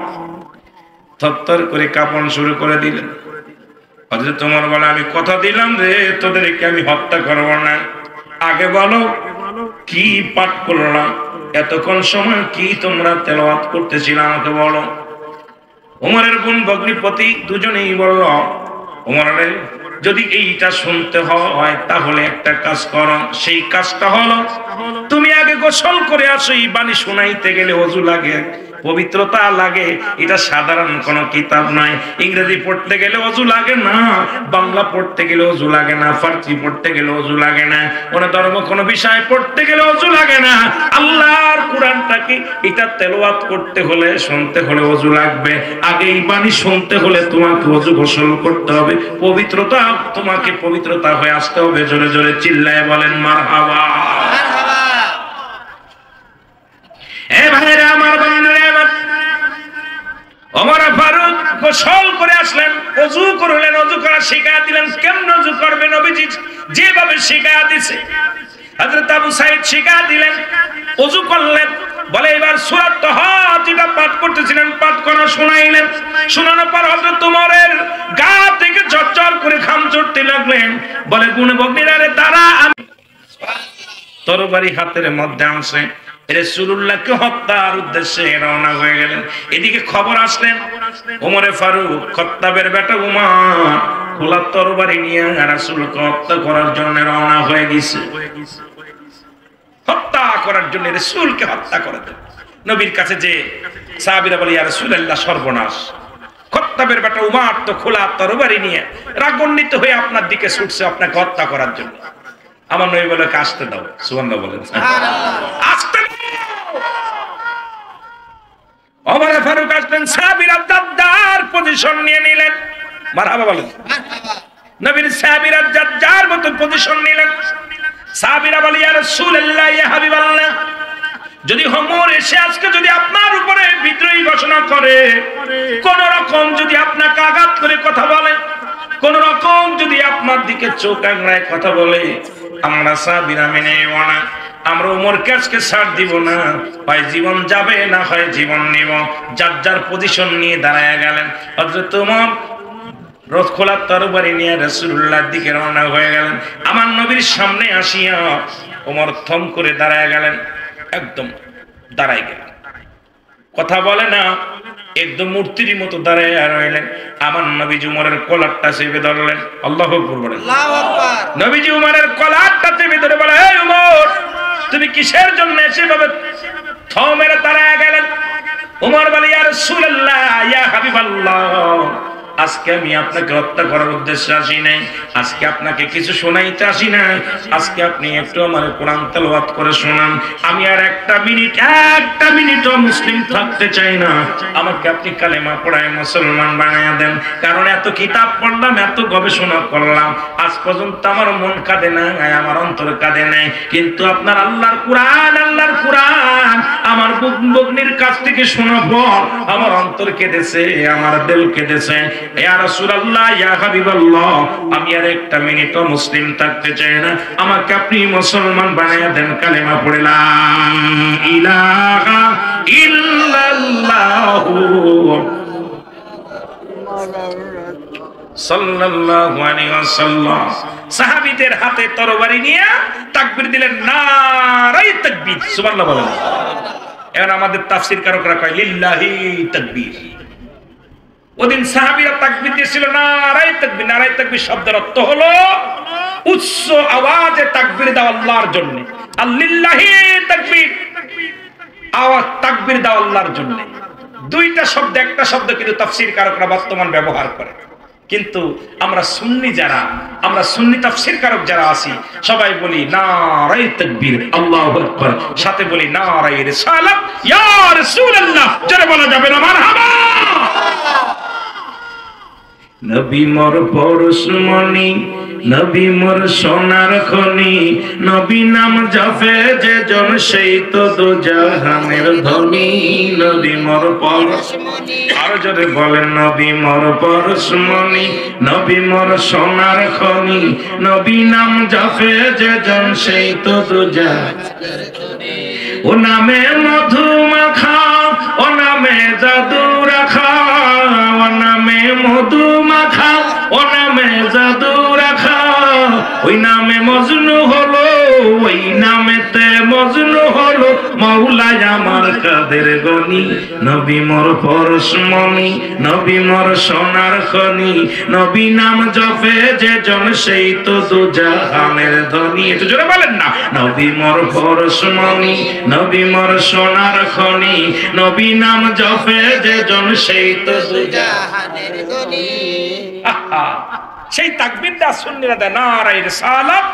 থরথর করে কাঁপন শুরু করে দিলেন। হযরত ওমর বলে আমি কথা দিলাম রে, তোদেরকে আমি হত্যা করব না, আগে বলো কি পাঠ করলাম, এতক্ষণ সময় কি তোমরা তেলাওয়াত করতেছিলে আমাকে বলো। ওমরের বোন ভগ্নিপতি দুজনেই বলল, ওমর রে, যদি এইটা শুনতে হয় তাহলে একটা কাজ করো, সেই কাজটা হলো তুমি আগে গোসল করে আসো। এই বাণী শোনাইতে গেলে ওযু লাগে, পবিত্রতা লাগে, এটা সাধারণ কোন কিতাব নয়। ইংরেজি পড়তে গেলে ওযু লাগে না, বাংলা পড়তে গেলে ওযু লাগে না, ফার্সি পড়তে গেলে ওযু লাগে না, কোন ধর্ম কোন বিষয় পড়তে গেলে ওযু লাগে না। আল্লাহর কোরআনটাকে এটা তেলাওয়াত করতে হলে, শুনতে হলে ওযু লাগবে। আগে এই বাণী শুনতে হলে তোমাকে ওযু গোসল করতে হবে, পবিত্রতা তোমাকে পবিত্রতা হয়ে আসতে হবে। জোরে জোরে চিল্লায় বলেন মারহাবা। এ ভাইরা আমার, বন্ধুরা আমার, ওমর ফারুক গোসল করে আসলেন, ওযু করলেন, ওযু করা শিখায়া দিলেন। কেমন ওযু করবে নবীজি যেভাবে শিখায়া দিয়েছে, হযরত আবু সাঈদ শিখায়া দিলেন। ওযু করলেন, বলে এবার সূরা তাহা যেটা পাঠ করতেছিলেন পাঠ করা শোনাইলেন। শোনানোর পর হযরত ওমরের গা থেকে ঝরঝর করে ঘাম ঝরতে লাগলেন। বলে গুণে ভগ্নীরা রে, তারা তরবারি হাতের মধ্যে আনছে, রাসূলুল্লাহকে হত্যার উদ্দেশ্যে রওনা হয়ে গেলেন। এদিকে খবর আসলেন, ওমরে ফারুক খাত্তাবের বেটা উমর খোলা তরবারি নিয়ে রাসূলকে হত্যা করার জন্য রওনা হয়ে গেছে। হত্যা করার জন্য, রাসূলকে হত্যা করতে নবীর কাছে যে সাহাবীরা বলে, ইয়া রাসূলুল্লাহ সর্বনাশ, খাত্তাবের বেটা উমর তো খোলা তরবারি নিয়ে রাগান্বিত হয়ে আপনার দিকে ছুটছে আপনাকে হত্যা করার জন্য। আমার নবী বলে, আসতে দাও। সুবহানাল্লাহ বলেন, আসতে দাও। ওমর ফারুক আসলেন, সাহাবীরা দাদ্দার পজিশন নিয়ে নিলেন। মারহাবা বলেন। নবীর সাহাবীরা দাদ্দার মতো পজিশন নিলেন। সাহাবীরা বলে, ইয়া রাসূলুল্লাহ, ইয়া হাবিবাল্লাহ, যদি ওমর এসে আজকে যদি আপনার উপরে বিদ্রোহী ঘোষণা করে, কোন রকম যদি আপনাকে আঘাত করে কথা বলে, কোন রকম যদি আপনার দিকে চোখ আঙড়ায় কথা বলে, আমরা সাহাবীরা মেনে নেব না। আমরা ওমরকে আজকে ছাড় দিব না, হয় জীবন যাবে না হয় জীবন নিব। যার যার পজিশন নিয়ে দাঁড়ায় গেলেন। হযরত ওমর রথ খোলা তরবারি নিয়ে রাসূলুল্লাহর দিকে রওনা হয়ে গেলেন। আমার নবীর সামনে আসিয়া ওমর থম করে দাঁড়ায় গেলেন, একদম দাঁড়ায় গেলেন, কথা বলে না, একদম মূর্তির মতো দাঁড়ায় রইলেন। আমার নবীজি উমরের কলারটা চেপে ধরলেন। আল্লাহু আকবার বলেন। আল্লাহু আকবার। নবীজি উমরের কলারটা চেপে ধরে বলে, এই উমর, তুমি কিসের জন্য এভাবে থম মেরে দাঁড়ায় গেলেন? উমর বলে, ইয়া রাসূলুল্লাহ, ইয়া হাবিবাল্লাহ, আজকে আমি আপনাকে হত্যা করার উদ্দেশ্যে আসি নাই, আজকে আপনাকে কিছু শোনাইতে আসি নাই, আজকে আপনি একটু আমার কোরআন তেলাওয়াত করে শোনান। আমি আর একটা মিনিটও মুসলিম থাকতে চাই না, আমাকে আপনি কালেমা পড়ায় মুসলমান বানায়া দেন। কারণ এত কিতাব পড়লাম, এত গবেষণা করলাম, আজ পর্যন্ত আমার মন কাঁদে না, আমার অন্তর কাঁদে নাই, কিন্তু আপনার আল্লাহর কোরআন আমার বগ্নির কাছ থেকে শোনার পর আমার অন্তর কেঁদেছে, আমার দিল কেঁদেছে। ইয়া রাসূলুল্লাহ, ইয়া হাবিবাল্লাহ, আমি আর একটা মিনিটও মুসলিম থাকতে চাই না, আমাকে আপনি মুসলমান বানায়া দেন। কালেমা পড়ে লা ইলাহা ইল্লাল্লাহু সাল্লাল্লাহু আলাইহি ওয়াসাল্লাম সাহাবীদের হাতে তরবারি নিয়ে তাকবীর দিলেন, নারায়ে তাকবীর, সুবহানাল্লাহ বলেন। এখন আমাদের তাফসীর কারকরা কয় লিল্লাহি তাকবীর। ওদিন সাহাবীরা তাকবীর দিয়েছিল নারায়ে তাকবীর। নারায়ে তাকবীর শব্দের অর্থ হলো উচ্চ আওয়াজে তাকবীর দাও আল্লাহর জন্য। আর লিল্লাহি তাকবীর, আওয়াজ তাকবীর দাও আল্লাহর জন্য। দুইটা শব্দ, একটা শব্দ কিন্তু তাফসীর কারকরা বর্তমান ব্যবহার করে। কিন্তু আমরা সুন্নি যারা, আমরা সুন্নি তাফসীর কারক যারা আছি, সবাই বলি নারায়ে তাকবীর, আল্লাহু আকবার, সাথে বলি নারায়ে রিসালাত, ইয়া রাসূলুল্লাহ, যারা বলা যাবে না মারহাবা। নবী মোর পরশমণি, নবী মোর সোনার খনি, নবী নাম জপে যে জন সেই তো দুজাহানের ধনী, নবী মোর পরশমণি। আরো জোরে বলেন, নবী মোর পরশমণি, নবী মোর সোনার খনি, নবী নাম জপে যে জন সেই তো দুজাহানের ধনী। ও নামে মধু মাখা, ও নামে জাদু রাখা, ও নামে মধু মাখা, ও নামে জাদু রাখা, ওই নামে মজনু হলো, ওই নামেতে মজনু হলো মাওলাই আমার কাদের গনি, নবী মোর পরশমণি, নবী মোর সোনার খনি, নবী নাম জপে যে জন সেই তো দুজাহানের ধনী। একটু জোরে বলেন না, নবী মোর পরশমণি, নবী মোর সোনার খনি, নবী নাম জপে যে জন সেই তো দুজাহানের ধনী। সেই তাকবীরটা সুন্নিরা দেয়, নারায়ে রিসালাত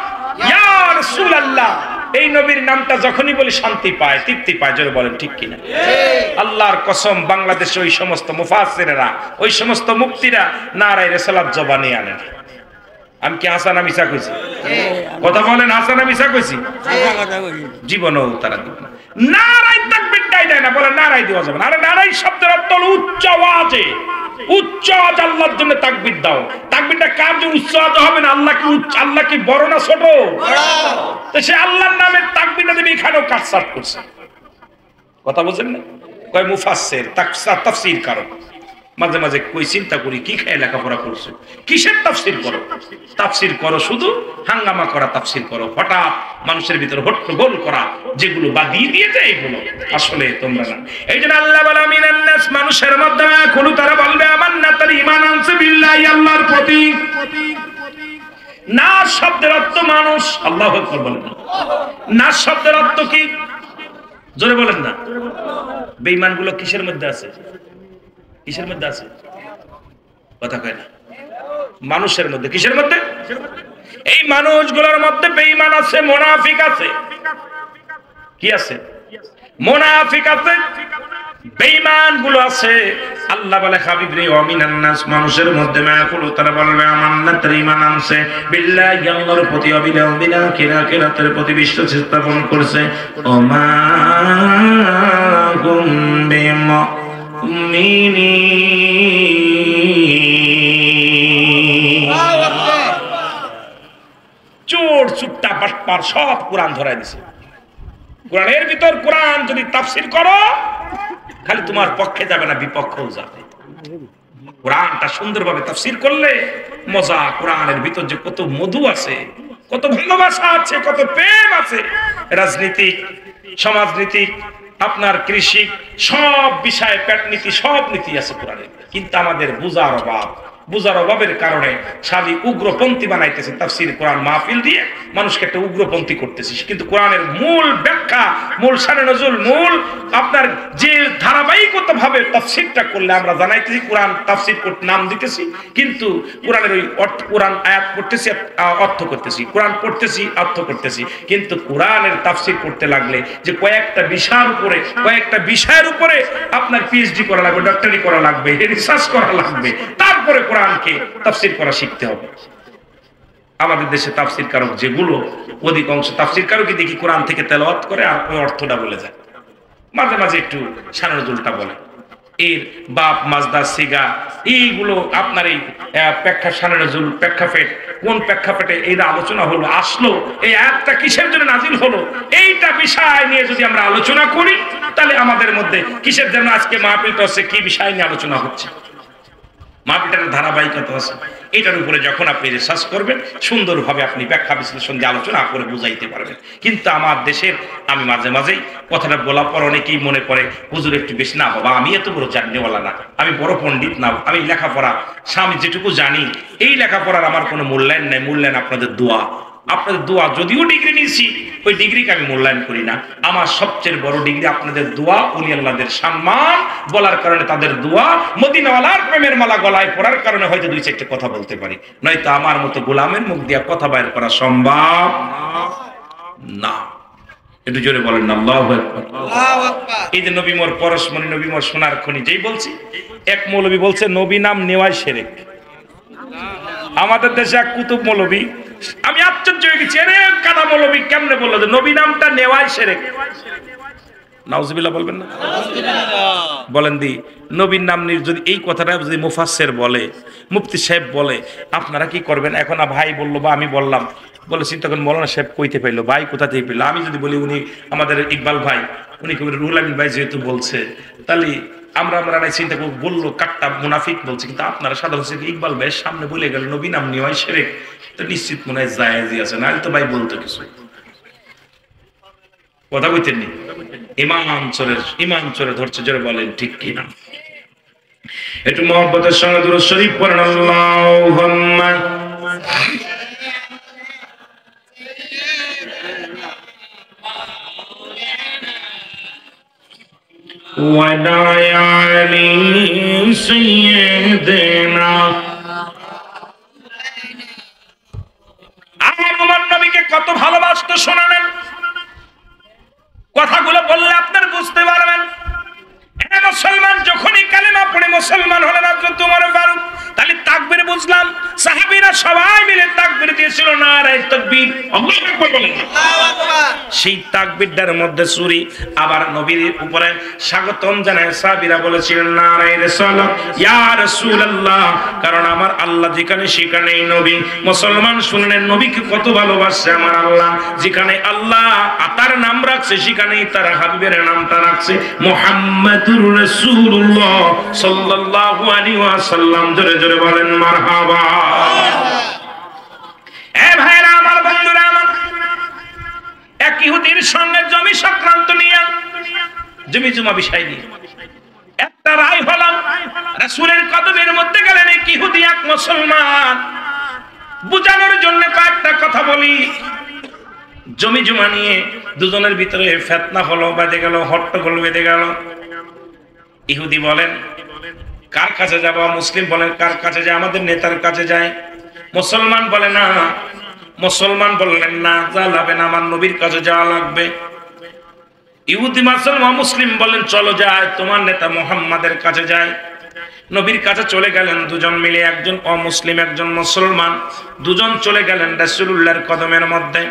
ইয়া রাসূলুল্লাহ। এই নবীর নামটা যখনই বলি শান্তি পায়, তৃপ্তি পায়। জোরে বলেন ঠিক কিনা? আল্লাহর কসম, বাংলাদেশে ওই সমস্ত মুফাসসিররা, ওই সমস্ত মুফতিরা নারায়ে রিসালাত জবানে আনেন। আমি কি হাসান মিছা কইছি? কথা বলেন, হাসান মিছা কইছি? জীবনও তারা দিবে না। নারায়ে তাকবীরটাই দেয় না, বলে নারায়ে দেওয়া যাবে না। আরে নারায়ে শব্দের অর্থ হলো উচ্চ আওয়াজে, উচ্চ আওয়াজ আল্লাহর জন্য তাকবীর দাও। তাকবীরটা কার জন্য উচ্চ আওয়াজ হবে না? আল্লাহ কি আল্লাহ কি বড় না ছোট? তো সে আল্লাহর নামে তাকবীরটা দেবে, এখানেও কাটছাট করছে। কথা বুঝেন না? কয় মুফাসসির, তাফসীর কারণ। মাঝে মাঝে কই চিন্তা করি, কি খেয়ে লেখাপড়া করছো, কিসের তাফসীর করো? তাফসীর করো শুধু হাঙ্গামা করা তাফসীর করো, হঠাৎ মানুষের ভিতরে হট্টগোল করা, যেগুলো বাদিয়ে দিয়েছে এগুলো আসলে তোমরা না। এই জন্য আল্লাহ বলে মিনান নাস, মানুষের মধ্যে কোন তারা বলবে আমান্না, তার ঈমান আনছে বিল্লাহি, আল্লাহর প্রতি। নাস শব্দের অর্থ মানুষ। আল্লাহু আকবার বলেন। নাস শব্দের অর্থ কি? জোরে বলেন না। বেঈমানগুলো কিসের মধ্যে আছে? কিসের মধ্যে আছে? কথা কয় না। মানুষের মধ্যে। কিসের মধ্যে? এই মানুষগুলোর মধ্যে বেঈমান আছে, মুনাফিক আছে। কি আছে? মুনাফিক আছে, বেঈমান গুলো আছে। আল্লাহ বলে হাবিব রে, ওয়ামিনান নাস, মানুষের মধ্যে মায়াকুলু, তারা বলবে আমান্না, তার ঈমান আনছে বিল্লাহি, আল্লাহর প্রতি, অবিল আখিরাতের প্রতি বিশ্বাস স্থাপন করছে। ওমা হুম চোর চুট্টা বাটপার সব কোরআন ধরাই দিছে। কোরআনের ভিতর কোরআন যদি তাফসীর করো, খালি তোমার পক্ষে যাবে না, বিপক্ষেও যাবে। কোরআনটা সুন্দরভাবে তাফসীর করলে মজা। কোরআনের ভিতর যে কত মধু আছে, কত ভালোবাসা আছে, কত প্রেম আছে। রাজনীতিক, সমাজনীতিক, আপনার কৃষি, সব বিষয়ে পেটনীতি, সব নীতি আছে কোরআনে। কিন্তু আমাদের বুঝার অভাব, বুঝার অভাবের কারণে খালি উগ্রপন্থী বানাইতেছে। তাফসীর কোরআন মাহফিল দিয়ে মানুষকে একটা উগ্রপন্থী করতেছি। কিন্তু কোরআনের মূল ব্যাখ্যা, মূল শানে নজুল, মূল আপনার যে ধারাবাহিকতা ভাবে তাফসীরটা করলে আমরা জানাইতেছি কোরআন তাফসীর করতে নাম দিতেছি, কিন্তু কোরআনের ওই অর্থ, কোরআন আয়াত পড়তেছি অর্থ করতেছি, কোরআন পড়তেছি অর্থ করতেছি। কিন্তু কোরআনের তাফসীর করতে লাগলে যে কয়েকটা বিষয়ের উপরে আপনার পিএইচডি করা লাগবে, ডক্টরি করা লাগবে, রিসার্চ করা লাগবে, তারপরে কোরআনকে তাফসীর করা শিখতে হবে। আমাদের দেশে তাফসীর কারক যেগুলো, অধিকাংশ তাফসীর কারকই দেখি কোরআন থেকে তেলাওয়াত করে আর ওই অর্থটা বলে যায়, মাঝে মাঝে একটু শানুজুলটা বলে। এর বাপ, মাজদা, সিগা, এইগুলো আপনার এই প্রেক্ষা, শানুজুল, প্রেক্ষাপট, কোন প্রেক্ষাপটে এইটা আলোচনা হলো, আসলো, এই আয়াতটা কিসের জন্য নাজিল হলো, এইটা বিষয় নিয়ে যদি আমরা আলোচনা করি, তাহলে আমাদের মধ্যে কিসের জন্য আজকে মাহফিলটা হচ্ছে, কি বিষয় নিয়ে আলোচনা হচ্ছে, মাহফিলটার ধারাবাহিকতা আছে। এটার উপরে যখন আপনি রিসার্চ করবেন, সুন্দরভাবে আপনি ব্যাখ্যা বিশ্লেষণ দিয়ে আলোচনা করে বুঝাইতে পারবেন। কিন্তু আমার দেশের, আমি মাঝে মাঝেই কথাটা বলার পর অনেকেই মনে করে হুজুর একটু বেশি, না বাবা, আমি এত বড় জাননেওয়ালা না, আমি বড় পণ্ডিত না, আমি লেখাপড়া, আমি যেটুকু জানি এই লেখাপড়ার আমার কোনো মূল্যায়ন নেই। মূল্যায়ন আপনাদের দোয়া। আপনাদের দোয়া, যদিও ডিগ্রি নিয়েছি, ওই ডিগ্রিকে আমি মূল্যায়ন করি না। আমার সবচেয়ে বড় ডিগ্রি আপনাদের দোয়া, ওলি আল্লাহদের সম্মান বলার কারণে, তাদের দোয়া, মদিনাওয়ালার প্রেমের মালা গলায় পড়ার কারণে হয়তো দুই চারটে কথা বলতে পারি, নয়তো আমার মতো গোলামের মুখ দিয়া কথা বাইর করা সম্ভব না। একটু জোরে বলেন না আল্লাহু আকবার। এই যে নবী মোর পরশমণি, নবী মোর সোনার খনি, যেই বলছি, এক মৌলবী বলছে নবী নাম নেওয়াই শিরক। আমাদের দেশে এক কুতুব মৌলবী, আমি আশ্চর্য হয়ে গেছি, আরে কাদা মৌলবী কেমনে বললো যে নবী নামটা নেওয়াই শিরক? নাউজুবিল্লাহ বলবেন না? বলেন দি, নবীর নাম নিয়ে যদি এই কথাটা যদি মুফাসসির বলে, মুফতি সাহেব বলে, আপনারা কি করবেন? এখন ভাই বললো বা আমি বললাম, বলে চিন্তা করেন মৌলানা সাহেব কইতে পাইলো, ভাই কোথা থেকে পেলো? আমি যদি বলি উনি আমাদের ইকবাল ভাই, উনি কবি রুহুল আমিন ভাই যেহেতু বলছে, তাহলে আমরা চিন্তা করবো বললো কাট্টা মুনাফিক বলছে, কিন্তু আপনারা সাধারণত ইকবাল ভাইয়ের সামনে বলে গেল নবী নাম নেওয়াই শিরক, তো নিশ্চিত মনে হয় জায়েজই আছে, না তো ভাই বলতো কিছু কথা কইতেন নি। ইমান চোরে ধরছে, জোরে বলেন ঠিক কি না? একটু মহব্বতের সঙ্গে দুরূদ শরীফ পড়েন, আল্লাহুম্মা ওয়াদায়ালি সাইয়্যিদিনা। আমার নবীকে কত ভালোবাসতো শোনালেন, কথাগুলো বললে আপনার বুঝতে পারবেন। মুসলমান যখনই কালেমা পড়ে মুসলমান হলেন হযরত ওমর ফারুক, তাহলে তাকবীর বুঝলাম, সাহাবীরা সবাই মিলে তাকবীর দিয়েছিল, নারায়ে তাকবীর, আল্লাহু আকবার বলেন। সেই তাকবীরটার মধ্যে সূরি আবার নবীর উপরে স্বাগতম জানায় সাহাবীরা বলেছিলেন নারায়ে রিসালাত ইয়া রাসূলুল্লাহ, কারণ আমার আল্লাহ যেখানে সেখানেই নবী। মুসলমান শুনলেন নবীকে কত ভালোবাসে আমার আল্লাহ, যেখানে আল্লাহ তার নাম রাখছে সেখানেই তার হাবিবের নামটা রাখছে মুহাম্মাদুর রাসূলুল্লাহ সাল্লাল্লাহু আলাইহি ওয়াসাল্লাম। জোরে জোরে বলেন মারহাবা। এ ভাইরা আমার, বন্ধুরা আমার, এক ইহুদির সঙ্গে জমি সংক্রান্ত নিয়ে, জমি জমা বিষয় নিয়ে একটা রায় হলো, রাসূলের কদমের মধ্যে গেলেন এক ইহুদি এক মুসলমান। বুঝানোর জন্য কয়েকটা কথা বলি। জমি জমা নিয়ে দুজনের ভিতরে ফিতনা হলো, বেঁধে গেল, হট্টগোল বেঁধে গেল। ইহুদি বলেন কার কাছে যাব? মুসলিম বলেন কার কাছে যায়? আমাদের নেতার কাছে যায়। মুসলমান বলে না, মুসলমান বললেন না, যা যাবে না, আমার নবীর কাছে যাওয়া লাগবে। ইহুদি মুসলিম বলেন চলো যায়, তোমার নেতা মুহাম্মাদের কাছে যায়। নবীর কাছে চলে গেলেন দুজন মিলে, একজন অমুসলিম একজন মুসলমান, দুজন চলে গেলেন রাসূলুল্লাহর কদমের মধ্যে।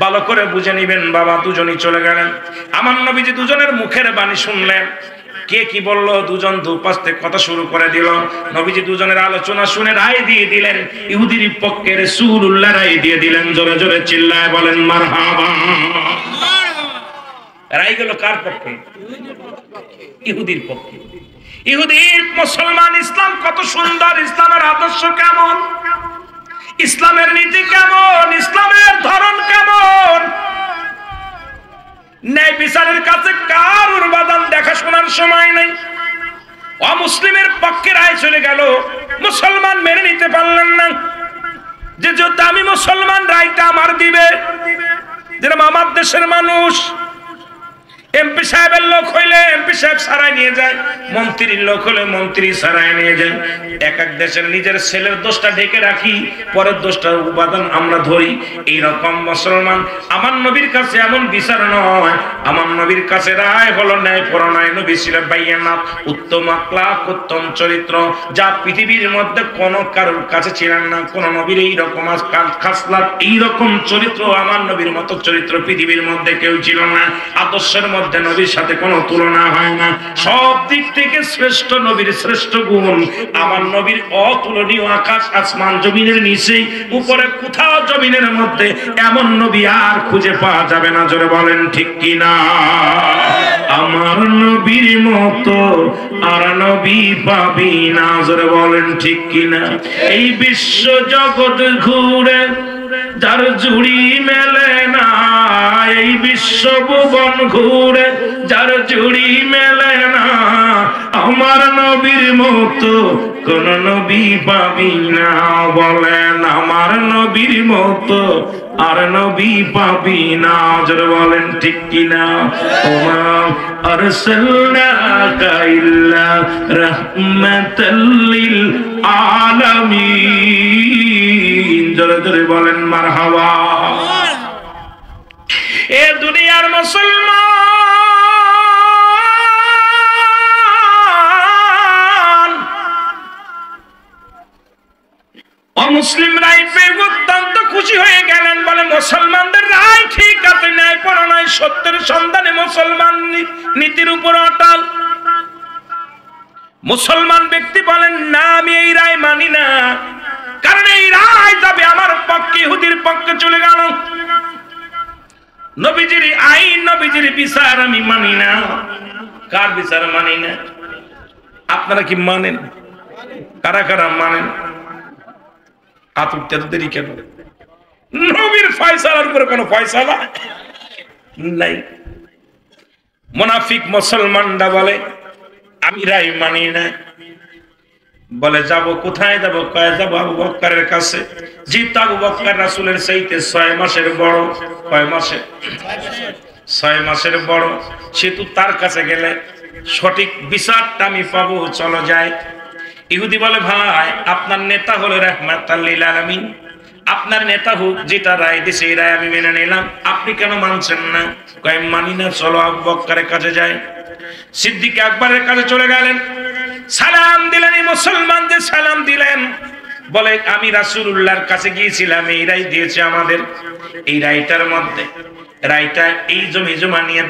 ভালো করে বুঝে নিবেন বাবা, দুজনই চলে গেলেন। আমার নবীজি দুজনের মুখের বাণী শুনলেন, কে কি বললো, দুজন দুপাশ থেকে কথা শুরু করে দিল। নবীজি দুজনের আলোচনা শুনে রায় দিয়ে দিলেন, ইহুদির পক্ষে রাসূলুল্লাহ রায় দিয়ে দিলেন। জোরে জোরে চিল্লায় বলেন মারহাবা। রায় গেল কার পক্ষে? ইহুদির পক্ষে। ইহুদির মুসলমান, ইসলাম কত সুন্দর, ইসলামের আদর্শ কেমন, ইসলামের নীতি কেমন, ইসলামের ধরন কেমন, ন্যায় বিচারের কাছে কারুর বাদান দেখাশোনার সময় নেই। অমুসলিমের পক্ষে রায় চলে গেল, মুসলমান মেনে নিতে পারলেন না যে যদি আমি মুসলমান রায়টা আমার দিবে। যেরকম আমার দেশের মানুষ এমপি সাহেবের লোক হইলে এমপি সাহেব সারাই নিয়ে যায়, মন্ত্রীর লোক হলে মন্ত্রী সারাই নিয়ে যায়। এক এক দেশের নিজের ছেলের দোষটা ঢেকে রাখি, পরের দোষটার উপাদান আমরা ধরি। এইরকম মুসলমান। আমার নবীর কাছে এমন বিচার নয়, আমার নবীর কাছে রায় হলো ন্যায় পরায়ণ। নবী ছিল বাইয়ানাত, উত্তম আখলাক, উত্তম চরিত্র, যা পৃথিবীর মধ্যে কোন কারোর কাছে ছিলেন না। কোন নবীর এইরকম খাসলাত, এইরকম চরিত্র, আমার নবীর মতো চরিত্র পৃথিবীর মধ্যে কেউ ছিল না। আদর্শের মধ্যে নবীর সাথে কোনো তুলনা হয় না। সব দিক থেকে শ্রেষ্ঠ নবীর শ্রেষ্ঠ গুণ। আমার নবীর অতুলনীয়, আকাশ আসমান জমিনের নিচে, উপরে কোথাও জমিনের মধ্যে এমন নবী আর খুঁজে পাওয়া যাবে না। জোরে বলেন ঠিক কি না? আমার নবীর মতো আর নবী পাবি না। জোরে বলেন ঠিক কি না? এই বিশ্ব জগৎ ঘুরে যার জুড়ি মেলে না, এই বিশ্ব ভুবন ঘুরে যার জুড়ি মেলে না, আমার নবীর মতো কোন নবী পাবি না। বলেন আমার নবীর মতো আর নবী পাবি না। যারা বলেন ঠিক কিনা? ওমা আরসালনাকা ইল্লা রাহমাতাল লিল আলামিন। যারা যারা বলেন মারহাবা। এ দুনিয়ার মুসলমান, অমুসলিম রায় পেয়ে অত্যন্ত খুশি হয়ে গেলেন, বলে মুসলমানদের রায় ঠিক আছে, ন্যায় পড়া নয়, সত্যের সন্ধানে মুসলমান নীতির উপর অটল। মুসলমান ব্যক্তি বলেন না, আমি এই রায় মানি না, কারণ এই রায় যাবে আমার পক্ষে, ইহুদির পক্ষে চলে গেল। নবীজির আইন, নবীজির বিচার আমি মানি না। কার বিচার মানি না? আপনারা কি মানেন? কারা কারা মানেন? হাত উঠতে এত দেরি কেন? নবীর ফয়সালার উপরে কোনো ফয়সালা নাই। মুনাফিক মুসলমানরা বলে আমি রায় মানি না। বলে যাব কোথায় যাব? কয়ে যাব আবু বকরের কাছে। যেহেতু আবু বকর রাসূলের চাইতে 6 মাসের বড়। কয় মাসে? 6 মাসের বড়। সেহেতু তার কাছে গেলে সঠিক বিচারটা আমি পাবো, চলো যাই। ইহুদি বলে ভাই আপনার নেতা হলো রাহমাতাল লিল আলামিন, আপনার নেতা হোক, যেটা রায় দিছে এই রায় আমি মেনে নিলাম, আপনি কেন মানছেন না? কয় মানি না, চলো আবু বকরের কাছে যাই। সিদ্দিক আকবরের কাছে চলে গেলেন, সালাম দিলেন। এই মুসলমানদের সালাম দিলেন, বলে আমি রাসূলুল্লাহর কাছে গিয়েছিলাম, এই রায় দিয়েছে আমাদের। এই রায়টার মধ্যে রায়টা এই জমি জমা নিয়ে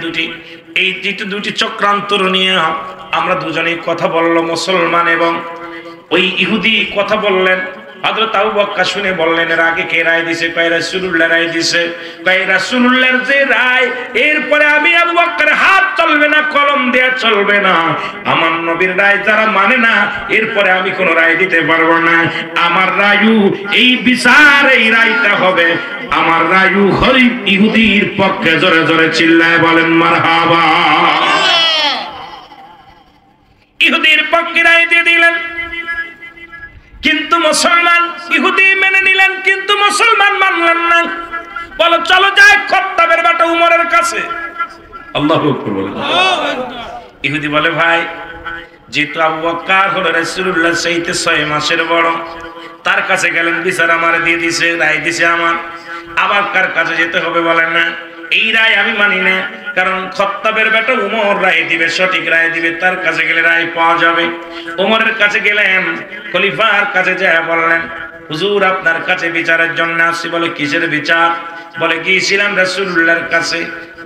দুটি চক্রান্তর নিয়ে আমরা দুজনেই কথা বললো, মুসলমান এবং ওই ইহুদি কথা বললেন। হযরত আবু বকর শুনে বললেন এর আগে কে রায় দিছে? কয় রাসূলুল্লাহ রায় দিছে। কয় রাসূলুল্লাহর যে রায়, এরপরে আমি আবু বকর হাত চলবে না, কলম দেয়া চলবে না। আমার নবীর রায় যারা মানে না, এরপরে আমি কোন রায় দিতে পারবো না। আমার রায়ু এই বিচার, এই রায়টা হবে আমার রায়ু হই ইহুদির পক্ষে। জোরে জোরে চিল্লায় বলেন মারহাবা। ইহুদির পক্ষে রায় দিয়ে দিলেন, কিন্তু মুসলমান ইহুদি মেনে নিলেন, কিন্তু মুসলমান মানলেন না। বলো চলো যাই খত্তাবের বেটা উমরের কাছে। আল্লাহু আকবার বলেন। ইহুদি বলে ভাই যেহেতু আবু বকর হলো রাসূলুল্লাহর চাইতে 6 মাসের বড়, তার কাছে গেলেন, বিচার আমার দিয়ে দিছে, রায় দিছে আমার, আবার কার কাছে যেতে হবে? বলেন না এই রায় আমি মানি না, কারণ খত্তাবের বেটা উমর রায় দিবে, সঠিক রায় দিবে, তার কাছে গেলে রায় পাওয়া যাবে। উমরের কাছে গেলেন, খলিফার কাছে যায় বললেন হুজুর আপনার কাছে বিচারের জন্য আসছি। বলে কিসের বিচার? বলে গিয়েছিলাম রাসূলুল্লাহর কাছে।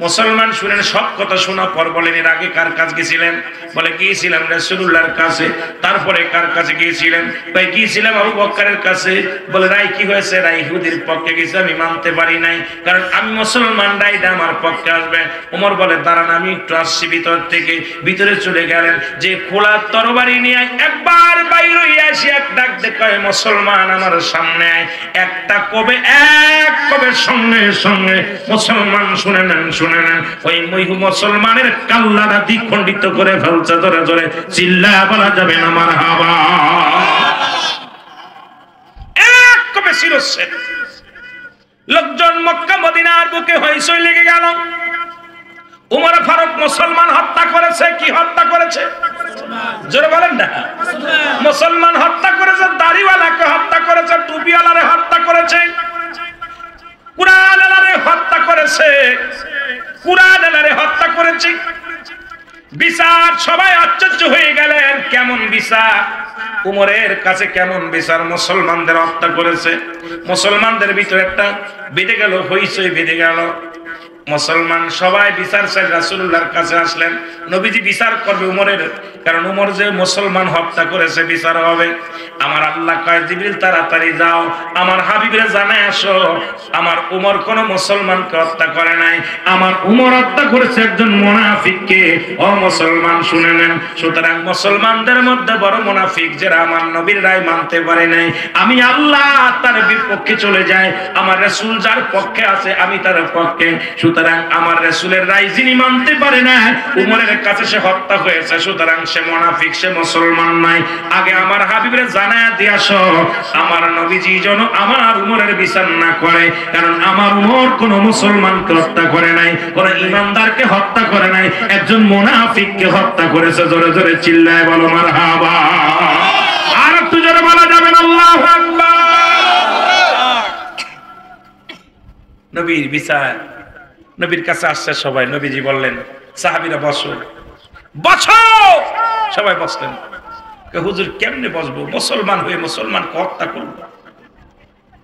মুসলমান শুনেন, সব কথা শোনা পর বলেন এর আগে কার কাছে গিয়েছিলেন? বলে গিয়েছিলাম রাসূলুল্লাহর কাছে। তারপরে কার কাছে গিয়েছিলেন? ভাই গিয়েছিলাম আবু বকরের কাছে। বলে রায় কি হয়েছে? রায় ইহুদির পক্ষে গেছে, আমি মানতে পারি নাই, কারণ আমি মুসলমান, রায়টা আমার পক্ষে আসবে। ওমর বলে দাঁড়ান আমি একটু আসছি ভিতর থেকে। ভিতরে চলে গেলেন, যে খোলা তরবারি নিয়ে একবার বাইরে আসি, এক ডাক দেখায় মুসলমান আমার সামনে আয়। একটা কবে এক কবে সঙ্গে সঙ্গে মুসলমান শুনে নেন, শুনে নেন, ওই মুসলমানের কাল্লাটা দ্বিখণ্ডিত করে ফেলছে। জোরে জোরে চিল্লায়া বলা যাবে না মারহাবা। এক কবে শিরশ্ছেদ। লোকজন মক্কা মদিনার বুকে হইচই লেগে গেল। উমর ফারুক মুসলমান হত্যা করেছে। কি হত্যা করেছে? জোরে বলেন না। মুসলমান হত্যা করেছে, দাড়িওয়ালাকে হত্যা করেছে, টুপিওয়ালারে হত্যা করেছে, কুরআনওয়ালারে হত্যা করেছে, কুরআনওয়ালারে হত্যা করেছে। বিচার সবাই আশ্চর্য হয়ে গেলেন, কেমন বিচার? উমরের কাছে কেমন বিচার? মুসলমানদের হত্যা করেছে। মুসলমানদের ভিতরে একটা বেঁধে গেল, হইচই বেঁধে গেল। মুসলমান সবাই বিচার চাই রাসূলুল্লাহর কাছে আসলেন। নবীজি বিচার করবে উমরের, কারণ উমর যে মুসলমান হত্যা করেছে বিচার হবে। আমার আল্লাহ কয় জিবরিল তাড়াতাড়ি যাও, আমার হাবিবরে জানায় আসো আমার উমর কোন মুসলমানকে হত্যা করে নাই, আমার উমর হত্যা করেছে একজন মুনাফিককে। ও মুসলমান শুনে নেন। সুতরাং মুসলমানদের মধ্যে বড় মুনাফিক যারা আমার নবীর রায় মানতে পারে নাই, আমি আল্লাহ তার বিপক্ষে চলে যায়। আমার রাসূল যার পক্ষে আছে আমি তার পক্ষে। সুতরাং আমার রাসূলের রায় যিনি মানতে পারে না, উমরের কাছে সে হত্যা হয়েছে, সুতরাং সে মুনাফিক, সে মুসলমান নাই। আগে আমার হাবিবরে জানায়া দিয়ে আসো আমার নবীজি যেন আমার উমরের বিচার না করে, কারণ আমার উমর কোন মুসলমানকে হত্যা করে নাই, কোন ইমানদারকে হত্যা করে নাই, একজন মুনাফিককে হত্যা করেছে। জোরে জোরে চিল্লায় বলো মারহাবা। আর একটু জোরে বলা যাবে না আল্লাহু আকবার। নবীর বিচার, নবীর কাছে আসছে সবাই। নবীজি বললেন সাহাবীরা বসো, বসো। সবাই বসলেন। হুজুর কেমনে বসবো? মুসলমান হয়ে মুসলমানকে হত্যা করবো,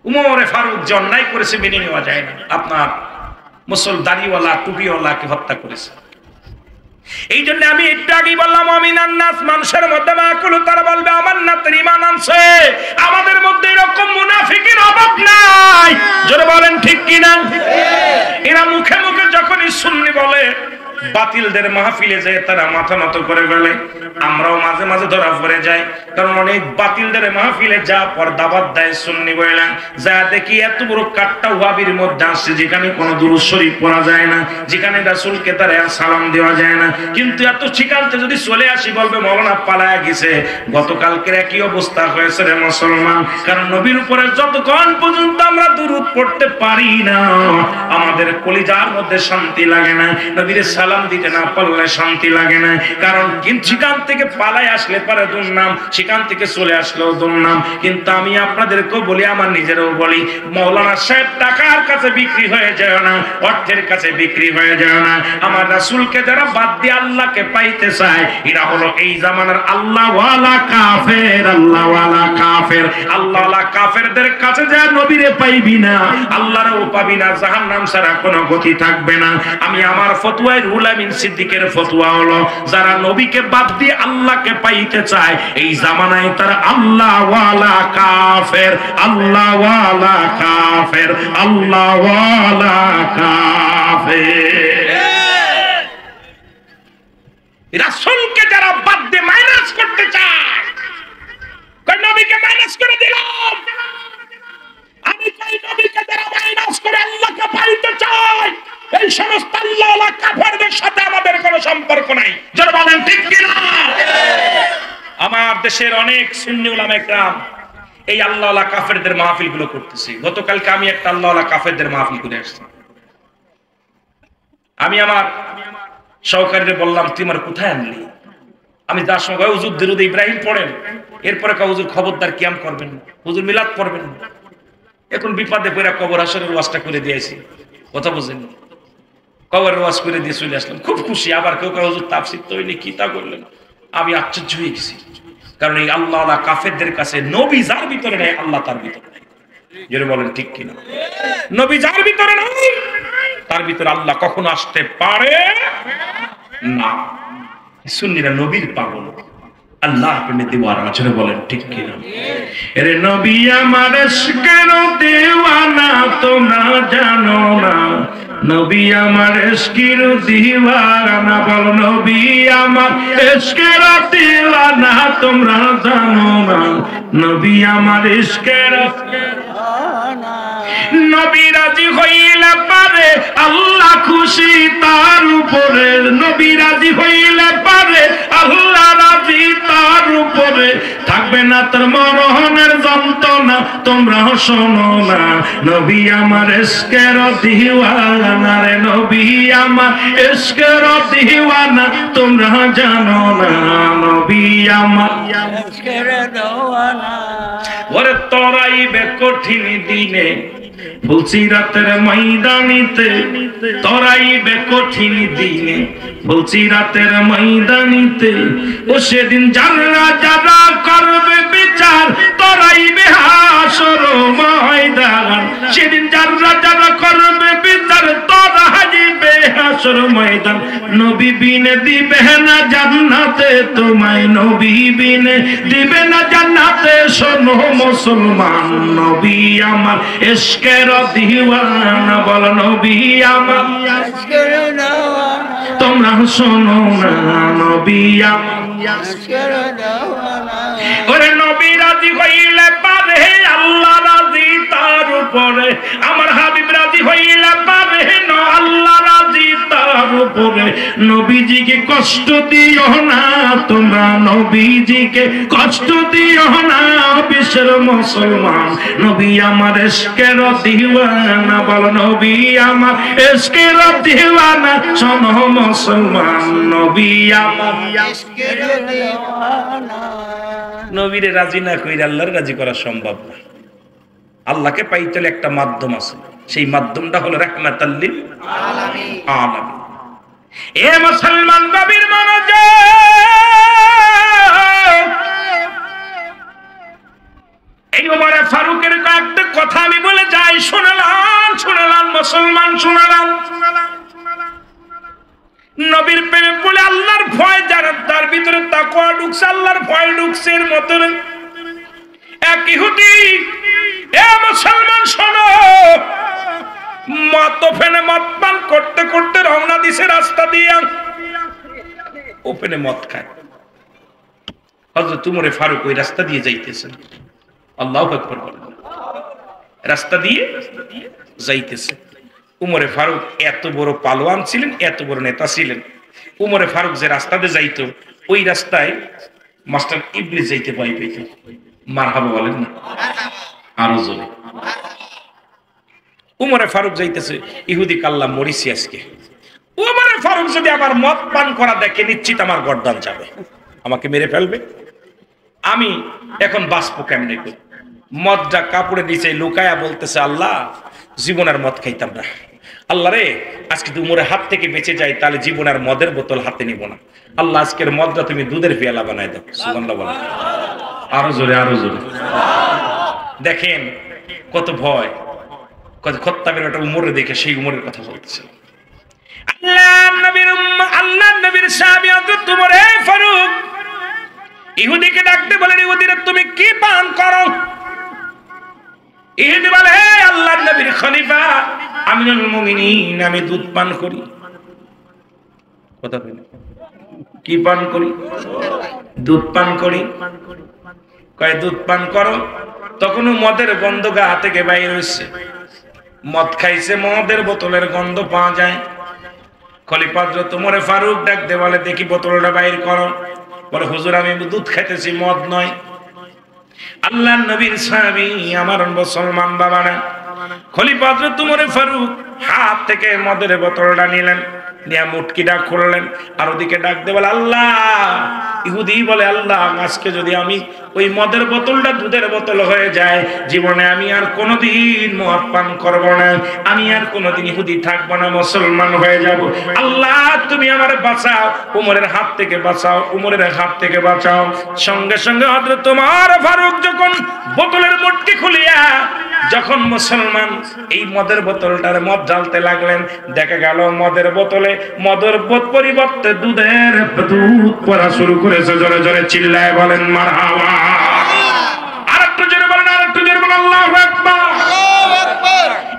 উমরে ফারুক যে অন্যায় করেছে মেনে নেওয়া যায় না, আপনার মুসলদানিওয়ালা টুপিওয়ালাকে হত্যা করেছে। এই জন্য আমি একটু আগেই বললাম আমিনান নাস, মানুষের মধ্যে মাকুলু, তারা বলবে আমার না তোর ঈমান আনছে। আমাদের মধ্যে এরকম মুনাফিকের অভাব নাই, জোরে বলেন ঠিক কিনা? এরা মুখে মুখে যখনই সুন্নি বলে, বাতিলদের মাহফিলে যায় তারা মাথা নত করে ফেলে। আমরাও মাঝে মাঝে ধরা পড়ে যাই, কারণ অনেক বাতিলদের মাহফিলে যা পর্দাবাদ দেয় সুন্নি বললেন, যা দেখি এত বড় কাট্টা ওয়াহাবির মধ্যে আসছে যেখানে কোনো দুরূদ শরীফ পড়া যায় না, যেখানে রাসূলকে তার সালাম দেওয়া যায় না, কিন্তু এত ঠিকানতে যদি চলে আসি বলবে মাওলানা পালায়া গেছে। গতকালকের একই অবস্থা হয়েছে রে মুসলমান, কারণ নবীর উপরে যতক্ষণ পর্যন্ত আমরা দুরূদ পড়তে পারি না আমাদের কলিজার মধ্যে শান্তি লাগে না, নবীর সালাম দিতে না পারলে শান্তি লাগে না। কারণ সেখান থেকে পালাই আসলে পারে দুর্নাম, সেখান থেকে চলে আসলেও দুর্নাম। কিন্তু আমি আপনাদেরকেও বলি, আমার নিজেরও বলি, মাওলানা সাহেব টাকার কাছে বিক্রি হয়ে যায় না, অর্থের কাছে বিক্রি হয়ে যায় না। আমার রাসূলকে যারা বাদ দিয়ে আল্লাহকে পাইতে চায়, এরা হলো এই জামানার আল্লাহওয়ালা কাফের। আল্লাহওয়ালা কাফের, আল্লাহওয়ালা কাফেরদের কাছে যা নবীরে পাইবি না, আল্লাহরও পাবি না, জাহান্নাম ছাড়া কোনো গতি থাকবে না। আমি আমার ফতোয়ায় রুহুল আমিন সিদ্দিকের ফতোয়া হলো, যারা নবীকে বাদ দিয়ে আল্লাহকে পাইতে চায় এই জামানায় তারা আল্লাহওয়ালা কাফের। আল্লাহওয়ালা কাফের, আল্লাহওয়ালা কাফের। রাসূলকে যারা বাদ দিয়ে মাইনাস করতে চায়, কই নবীকে মাইনাস করে দিলাম, আমি কই নবীকে যারা মাইনাস করে আল্লাহকে পাইতে চায়, এই সমস্ত আল্লাহওয়ালা কাফেরদের সাথে আমাদের কোনো সম্পর্ক নাই। যারা বলেন ঠিক কিনা? আমার দেশের অনেক সুন্নি উলামা ইকরাম এই আল্লাহওয়ালা কাফেরদের মাহফিল গুলো করতেছে। গতকালকে আমি একটা আল্লাহওয়ালা কাফেরদের মাহফিল করে আসছি। আমি আমার সহকারীদের বললাম, তুই আমার কোথায় আনলি? আমি যার সঙ্গে হুজুর দরুদ ইব্রাহিম পড়েন, এরপরে হুজুর খবরদার কিয়াম করবেন না, হুজুর মিলাদ পড়বেন না। এখন বিপদে পড়ে কবর আসরের ওয়াজটা করে দিয়েছি, কথা বুঝেন, কবরের ওয়াজ করে দিয়ে চলে আসলাম, খুব খুশি। আবার কেউ কেউ হুজুর তাফসীর তো হয়নি, কি তা করলেন, আমি আশ্চর্য হয়ে গেছি। কারণ এই আল্লাহওয়ালা কাফেরদের কাছে নবী যার ভিতরে নেই, আল্লাহ তার ভিতরে নেই। যেটা বলেন ঠিক কিনা? নবী যার ভিতরে নাই তার ভিতরে আল্লাহ কখনো আসতে পারে না। সুন্নিরা নবীর পাগল, আল্লাহর প্রেমে দিওয়ানা, যেটা বলেন ঠিক কিনা? এরে নবী আমার ইশকের দিওয়ানা, তোমরা জানো না, নবী আমার ইশকের দিওয়ানা, বল নবী আমার ইশকের দিওয়ানা, তোমরা জানো না, নবী আমার ইশকের দিওয়ানা। নবী রাজি হইলে পারে আল্লাহ খুশি তার উপরে, নবী রাজি হইলে পারে আল্লাহ রাজি তার উপরে, থাকবে না তার মরণের যন্ত্রণা, তোমরা শোনো না, নবী আমার ইশকের দিওয়ানা রে, নবী আমার ইশকের দিওয়ানা, তোমরা জানো না, নবী আমার ইশকের দিওয়ানা। ওরে তরাইবে কঠিন দিনে ফুলসিরাতের ময়দানিতে, তরাইবে কঠিন দিনে ফুলসিরাতের ময়দানিতে, ও সেদিন যারা যারা করবে বিচার তরাইবে হাসর ময়দান, সেদিন যারা যারা করবে বিচার তরাইবে হাসর ময়দান। নবী বিনে দিবে না জান্নাতে তোমায়, নবী বিনে দিবে না জান্নাতে, শোনো মুসলমান, নবী আমার ইশকের দিওয়ানা, বল নবী আমার ইশকের দিওয়ানা, তোমরা শোনো না, নবী আমার ইশকের দিওয়ানা। ওরে নবী রাজি হইলে পারে আল্লাহ রাজি তার উপরে, আমার হাবিব রাজি হইলে পারে না আল্লাহ রাজি তার উপরে। নবীজিকে কষ্ট দিও না তোমরা, নবীজিকে কষ্ট দিও না বিশ্বের মুসলমান, নবী আমার ইশকের দিওয়ানা, বল নবী আমার ইশকের দিওয়ানা, শোনো মুসলমান, নবী আমার ইশকের দিওয়ানা। নবীরে রাজি না কইরা আল্লাহর রাজি করা সম্ভব না। আল্লাহকে পাইতে হলে একটা মাধ্যম আছে, সেই মাধ্যমটা হলো রাহমাতাল লিল আলামিন। এ মুসলমান গভীর মনোযোগ, এই ওমরে ফারুকের কয়েকটা কথা আমি বলে যাই, শোনালাম মুসলমান, শোনালাম। নবীর প্রেমে বলে আল্লাহর ভয় যারা, তার ভিতরে তাকওয়া ঢুকছে, আল্লাহর ভয় ঢুকছে, এর মতন এক ইহুদি, এ মুসলমান শোনো, মদ ওপেনে মদ পান করতে করতে রওনা দিছে রাস্তা দিয়ে, ওপেনে মদ খায়। হযরত উমরে ফারুক ওই রাস্তা দিয়ে যাইতেছেন, আল্লাহু আকবার বলেন, রাস্তা দিয়ে যাইতেছে। উমরে ফারুক এত বড় পালোয়ান ছিলেন, এত বড় নেতা ছিলেন। উমরে ফারুক যে রাস্তা দিয়ে যাইতো, ওই রাস্তায় মাস্টার ইবলিস যাইতে ভয় পেত। মারহাবা বলেন না, আরো জোরে। উমরে ফারুক যাইতেছে, ইহুদি কাল্লা মরিছি আজকে। উমরে ফারুক যদি আবার মদ পান করা দেখে, নিশ্চিত আমার গর্দান যাবে, আমাকে মেরে ফেলবে। আমি এখন বাঁচবো কেমনে? মদটা কাপড়ে নিচে লুকায়া বলতেছে, আল্লাহ জীবনের মদ খাইতাম না, আল্লাহ রে আজকে উমরের হাত থেকে বেঁচে যাই, তাহলে জীবনের মদের বোতল হাতে নিব না, আল্লাহ আজকের মদটা তুমি দুধের পেয়ালা বানাই দাও। সুবহানাল্লাহ বলেন, আরো জোরে, আরো জোরে। দেখেন কত ভয়, কত খত্তাবের একটা উমরে দেখে সেই উমরের কথা বলতেছে। আল্লাহ নবীর সাহাবী হযরত উমরে ফারুক ইহুদিকে ডাকতে বলেন, ইহুদিরা তুমি কি পান করো? ইহুদি বলে, হে আল্লাহর নবীর খলিফা আমিরুল মুমিনিন, আমি দুধ পান করি। কথা বলি, কি পান করি? দুধ পান করি। কয় দুধ পান করো, তখনও মদের গন্ধ গা থেকে বাইর হইছে, মদ খাইছে, মদের বোতলের গন্ধ পাওয়া যায়। খলিফা হযরত উমরে ফারুক ডাকতে বলে, দেখি বোতলটা বাইর করো। বলে, হুজুর আমি দুধ খাইতেছি, মদ নয়। আল্লাহর নবীর সাহাবী, আমার মুসলমান বাবারা, খলিফা হযরত উমরে ফারুক হাত থেকে মদের বোতলটা নিলেন, নিয়ে মুটকিটা খুললেন, আর ওদিকে ডাকতে বলে, আল্লাহ। ইহুদি বলে, আল্লাহ আজকে যদি আমি ওই মদের বোতলটা দুধের বোতল হয়ে যায়, জীবনে আমি আর কোনোদিন মদ পান করবো না, আমি আর কোনোদিন ইহুদি থাকবো না, মুসলমান হয়ে যাব। আল্লাহ তুমি আমার বাঁচাও, উমরের হাত থেকে বাঁচাও, উমরের হাত থেকে বাঁচাও। সঙ্গে সঙ্গে হযরত উমর ফারুক যখন বোতলের মুটকি খুলিয়া যখন মুসলমান এই মদের বোতলটার মদ ঢালতে লাগলেন, দেখা গেল মদের বোতলে মদের পরিবর্তে দুধ পড়া শুরু করেছে। জোরে জোরে চিল্লায় বলেন মারহাবা। আরেকটু জোরে বলেন, আরেকটু জোরে বলেন, আল্লাহু আকবার।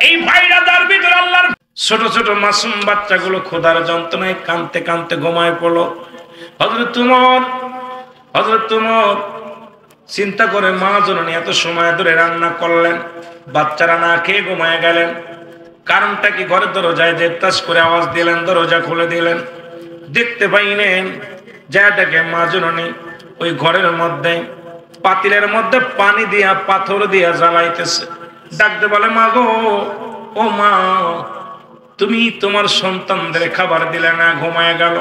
এই ভাইরা তার ভিতরে আল্লাহর ছোট ছোট মাসুম বাচ্চাগুলো ক্ষুধার যন্ত্রণায় কাঁদতে কাঁদতে ঘুমায় পড়লো। হযরত উমর চিন্তা করে, মা জননী এত সময় ধরে রান্না করলেন, বাচ্চারা না খেয়ে ঘুমায় গেলেন, কারণটা কি? ঘরের দরজায় দেবতাস করে আওয়াজ দিলেন, দরজা খুলে দিলেন, দেখতে পাইলেন যা দেখে মা জননী ওই ঘরের মধ্যে পাতিলের মধ্যে পানি দিয়া পাথর দিয়া জ্বালাইতেছে। ডাকতে বলে, মা গো, ও মা, তুমি তোমার সন্তানদের খাবার দিলে না, ঘুমায় গেল।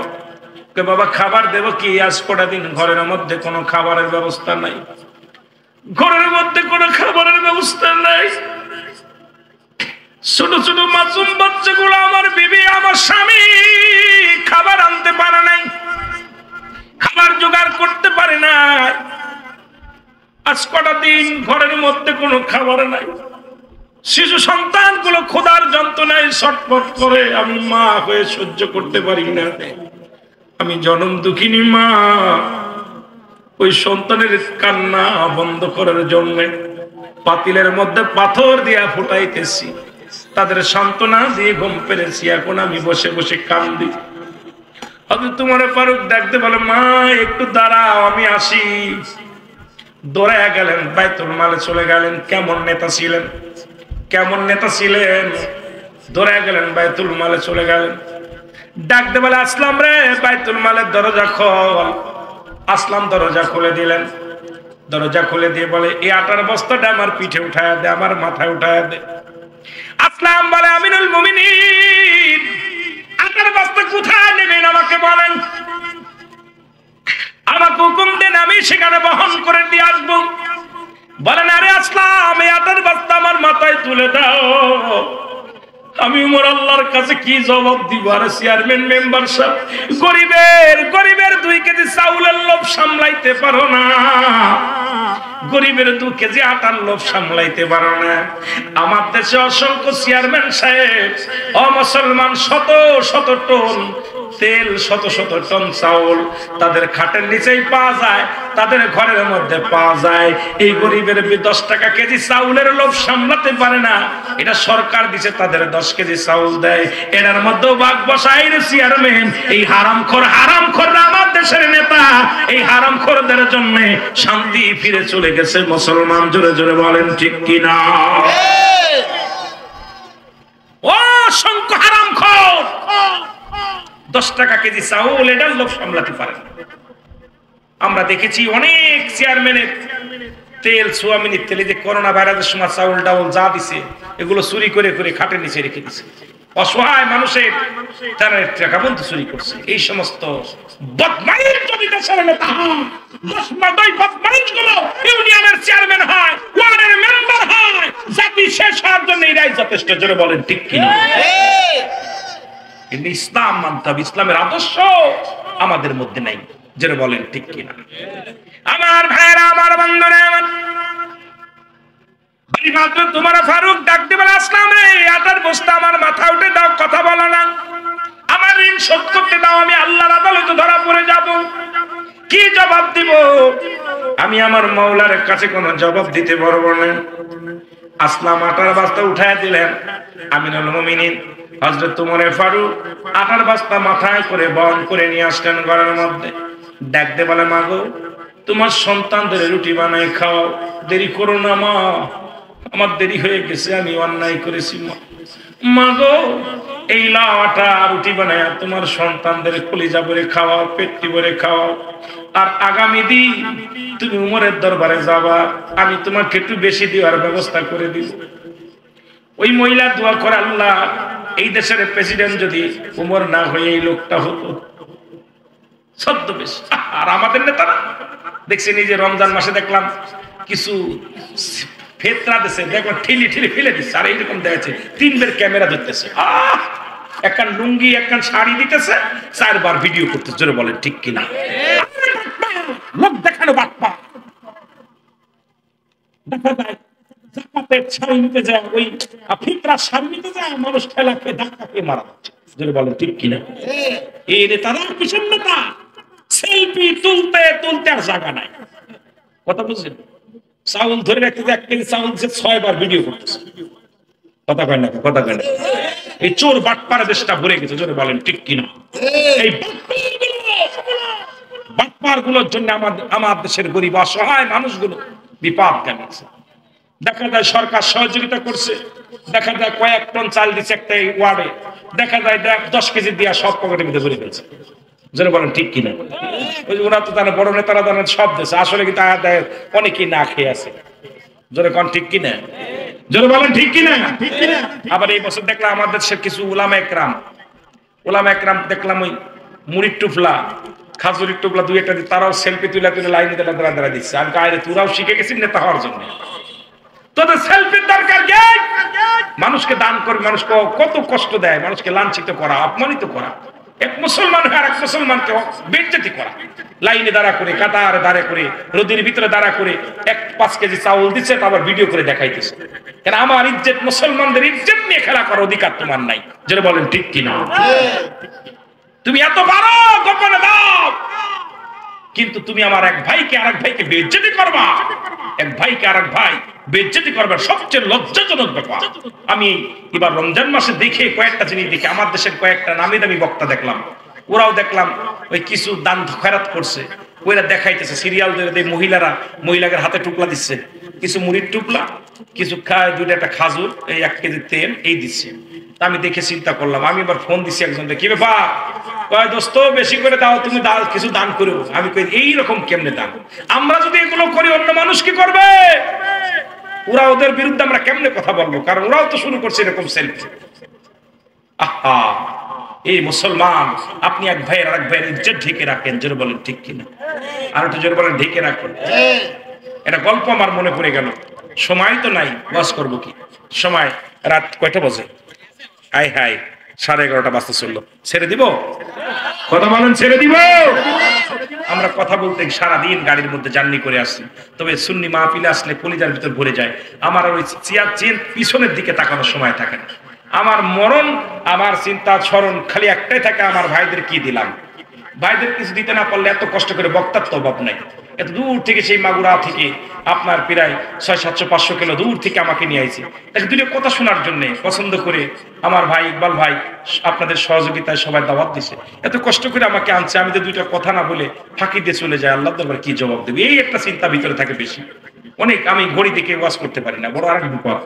বাবা খাবার দেব কি? আজ কটা দিন ঘরের মধ্যে কোনো খাবারের ব্যবস্থা নাই, ঘরের মধ্যে কোনো খাবারের ব্যবস্থা নাই। ছোট ছোট মাসুম বাচ্চাগুলো, আমার বিবি আমার স্বামী খাবার আনতে পারে নাই, খাবার জোগাড় করতে পারে না, আজ কটা দিন ঘরের মধ্যে কোনো খাবার নাই। শিশু সন্তানগুলো ক্ষুধার যন্ত্রণায় ছটফট করে, আমি মা হয়ে সহ্য করতে পারি না, আমি জনম দুঃখিনী মা। ওই সন্তানের কান্না বন্ধ করার জন্য পাতিলের মধ্যে পাথর দিয়া ফুটাইতেছি, তাদের সান্ত্বনা দিয়ে ঘুম পেরেছি, এখন আমি বসে বসে কান্দি। হযরত উমরে ফারুক ডাকতে বলে, মা একটু দাঁড়াও, আমি আসি। দৌড়ায়া গেলেন, বাইতুল মালে চলে গেলেন। কেমন নেতা ছিলেন, কেমন নেতা ছিলেন! দৌড়ায়া গেলেন, বাইতুল মালে চলে গেলেন। ডাকতে বলে, আসলাম রে, বাইতুল মালের দরজা খোল। আসলাম দরজা খুলে দিলেন। দরজা খুলে দিয়ে বলে, এই আটার বস্তাটা আমার পিঠে উঠায়া দে, আমার মাথায় উঠায়া দে। আসলাম বলে, আমিরুল মুমিনিন, আটার বস্তা কোথায় নেবেন আমাকে বলেন, আমাকে হুকুম দেন, আমি সেখানে বহন করে দিয়ে আসবো। বলেন, আরে আসলাম, এই আটার বস্তা আমার মাথায় তুলে দাও, আমি উমর আল্লাহর কাছে কি জবাব দিব? আর চেয়ারম্যান মেম্বার সাহেব, গরিবের 2 কেজি চাউলের লোভ সামলাইতে পারো না, গরিবের 2 কেজি আটার লোভ সামলাইতে পারো না। আমার দেশে অসংখ্য চেয়ারম্যান সাহেব, মুসলমান, শত শত টন তেল, শত শত টন চাউল তাদের খাটের নিচেই পাওয়া যায়, তাদের ঘরের মধ্যে পাওয়া যায়। এই গরিবের 10 টাকা কেজি চাউলের লোভ সামলাতে পারে না, এটা সরকার দিছে, তাদের 10 কেজি চাউল দেয়, এটার মধ্যে ভাগ বসাই রে চেয়ারম্যান। এই হারামখোররা আমার দেশের নেতা, এই হারামখোরদের জন্য শান্তি ফিরে চলে গেছে। মুসলমান জোরে জোরে বলেন ঠিক কিনা? অসংখ্য হারামখোর 10 টাকা কেজি চাউল এটার লোভ সামলাতে পারে না। আমরা দেখেছি অনেক চেয়ারম্যানের তেল, সোয়াবিনের তেলে যে করোনা ভাইরাসের সময় চাউল ডাউল যা দিছে এগুলো চুরি করে করে খাটের নিচে রেখে দিছে। অসহায় মানুষের তারা টাকা বন্ধু চুরি করছে। এই সমস্ত বদমাইশ যদি দেশের নেতা হয়, ইউনিয়নের চেয়ারম্যান হয়, ওয়ার্ডের মেম্বার হয়, জাতি শেষ হওয়ার জন্য এরাই যথেষ্ট। জোরে বলেন ঠিক কিনা? কিন্তু ইসলাম মানতে হবে, ইসলামের আদর্শ আমাদের মধ্যে নাই। জোরে বলেন ঠিক কিনা? আমার ভাইরা, আমার বন্ধুরা, তোমার ফারুক ডাকতে বলে, আসলাম রে, আটার বস্তা আমার মাথা উঠে দাও, কথা বলো না, আমার ঋণ শোধ করতে দাও, আমি আল্লাহর আদালতে ধরা পড়ে যাব। কি জবাব দিব? আমি আমার মাওলার কাছে কোনো জবাব দিতে পারবো না। আসলাম আটার বস্তা উঠায় দিলেন। আমিনুল মুমিনিন হযরত ওমর ফারুক আটার বস্তা মাথায় করে বহন করে নিয়ে আসলেন ঘরের মধ্যে। ডাকতে বলে, মাগো, তোমার সন্তানদের রুটি বানাই খাও, দেরি করো না মা, আমার দেরি হয়ে গেছে, আমি অন্যায় করেছি মা গো। এই লাও আটা, রুটি বানায় তোমার সন্তানদের কলিজা ভরে খাওয়াও, পেটটি ভরে খাওয়াও। আর আগামী দিন তুমি উমরের দরবারে যাবা, আমি তোমাকে একটু বেশি দেওয়ার ব্যবস্থা করে দিব। ওই মহিলা দোয়া করে, আল্লাহ, এই দেশের প্রেসিডেন্ট যদি উমর না হয়ে এই লোকটা হতো। ছদ্মবেশ। আর আমাদের নেতারা দেখছি, নিজে রমজান মাসে দেখলাম কিছু ফেতরা দিছে, দেখলাম ঠেলি ঠেলি ফেলে দিচ্ছে, আর এইরকম দেখেছে 3 বের ক্যামেরা ধরতেছে, একখান লুঙ্গি একখান শাড়ি দিতেছে, 4 বার ভিডিও করতেছে। জোরে বলেন ঠিক কিনা? লোক দেখানো বাটপা। দেখা যায় জাকাতের শাড়ি নিতে যায়, ওই ফিতরার শাড়ি নিতে যায়, মানুষ ঠেলা খেয়ে ধাক্কা খেয়ে মারা যাচ্ছে। জোরে বলেন ঠিক কিনা? এই নেতারা কিসের নেতা? সেলফি তুলতে তুলতে আর জায়গা নাই। কথা বুঝছেন? চাউল ধরে রাখতে 1 কেজি চাউল 6 বার ভিডিও করতেছে। কথা কয় না? কথা কয় না? এই চোর বাটপার দেশটা ভরে গেছে। জোরে বলেন ঠিক কিনা? এই বাটপার গুলোর জন্য আমার দেশের গরিব অসহায় মানুষগুলো বিপাদ কামিয়েছে। দেখা যায় সরকার সহযোগিতা করছে, দেখা যায় কয়েক টন চাল দিচ্ছে একটা ওয়ার্ডে, দেখা যায় 10 কেজি দিয়া সব পকেটের মধ্যে ভরে ফেলছে। জোরে বলেন ঠিক কিনা? ওরা তো তারা বড় নেতারা জানেন সব দেশে, আসলে কিন্তু অনেকেই না খেয়ে আছে। জোরে কোন ঠিক কিনা? জোরে বলেন ঠিক কিনা? আবার এই বছর দেখলাম আমাদের দেশের কিছু উলামা একরাম দেখলাম ওই মুড়ির টুপলা, খাজুরির টুপলা 2-1টা দিয়ে তারাও সেলফি তুলে তুলে লাইনে দাঁড়া দিচ্ছে। আমি কায়রে তোরাও শিখে গেছিস নেতা হওয়ার জন্য, তোদের সেলফির দরকার কি? মানুষকে দান করে মানুষকে কত কষ্ট দেয়, মানুষকে লাঞ্ছিত করা, অপমানিত করা, এক মুসলমান আর এক মুসলমানকে বেইজ্জতি করা, লাইনে দাঁড়া করে, কাতারে দাঁড়া করে, রোদের ভিতরে দাঁড়া করে 5 কেজি চাউল দিচ্ছে, আবার ভিডিও করে দেখাইতেছে। কেন? আমার ইজ্জত, মুসলমানদের ইজ্জত নিয়ে খেলা করার অধিকার তোমার নাই। যেটা বলেন ঠিক কিনা? তুমি এত পারো গোপনে দাও, কিন্তু তুমি আমার এক ভাইকে আরেক ভাইকে বেইজ্জতি করবা, এক ভাইকে আরেক ভাই বেইজ্জতি করবার সবচেয়ে লজ্জাজনক ব্যাপার। আমি এবার রমজান মাসে দেখে কয়েকটা জিনিস দেখে, আমার দেশের কয়েকটা নামি দামি বক্তা দেখলাম, ওরাও দেখলাম ওই কিছু দান খয়রাত করছে, ওইরা দেখাইতেছে সিরিয়াল ধরে মহিলাদের হাতে টুকলা দিচ্ছে, কিছু মুড়ির টুকলা, কিছু খায়, 2টা খাজুর, এই 1 কেজি তেল এই দিচ্ছে। আমি দেখে চিন্তা করলাম, আমি এবার ফোন দিচ্ছি একজনকে, কি ব্যাপার? কয় দোস্ত বেশি করে দাও, তুমি কিছু দান করো। আমি কই এইরকম কেমনে দান? আমরা যদি এগুলো করি অন্য মানুষ কি করবে? ওরা ওদের বিরুদ্ধে আমরা কেমনে কথা বলবো? কারণ ওরাও তো শুরু করছে এরকম সেলফি। আহা, এই মুসলমান, আপনি এক ভাইয়ের আরেক ভাইয়ের ইজ্জত ঢেকে রাখেন। জোরে বলেন ঠিক কিনা? আর একটু জোরে বলেন ঢেকে রাখেন। এটা গল্প আমার মনে পড়ে গেল, সময় তো নাই, ওয়াজ করবো কি? সময় রাত কয়টা বাজে? আয় হায় 11:30 বাজতে চললো, ছেড়ে দিব? কথা বলেন, ছেড়ে দিব? আমরা কথা বলতে সারাদিন গাড়ির মধ্যে জার্নি করে আসছি, তবে সুন্নি মাহফিলে আসলে কলিজার ভিতর ভরে যায়। আমার ওই চেয়ার পিছনের দিকে তাকানোর সময় থাকে না। আমার মরণ, আমার চিন্তা স্মরণ খালি একটাই থাকে, আমার ভাইদের কি দিলাম। ভাইদের কিছু দিতে না পারলে এত কষ্ট করে বক্তার তো অভাব নাই। এত দূর থেকে সেই মাগুরা থেকে আপনার প্রায় 600-700-500 কিলো দূর থেকে আমাকে নিয়ে আইছে তাকে দুটো কথা শোনার জন্য। পছন্দ করে আমার ভাই ইকবাল ভাই আপনাদের সহযোগিতায় সবাই দাওয়াত দিছে, এত কষ্ট করে আমাকে আনছে, আমি তো দুইটা কথা না বলে ফাঁকি দিয়ে চলে যায়, আল্লাহ দরবার কি জবাব দেবে, এই একটা চিন্তা ভিতরে থাকে বেশি। অনেক আমি ঘড়ি দেখে ওয়াজ করতে পারি না, বড় আরেক বিপদ।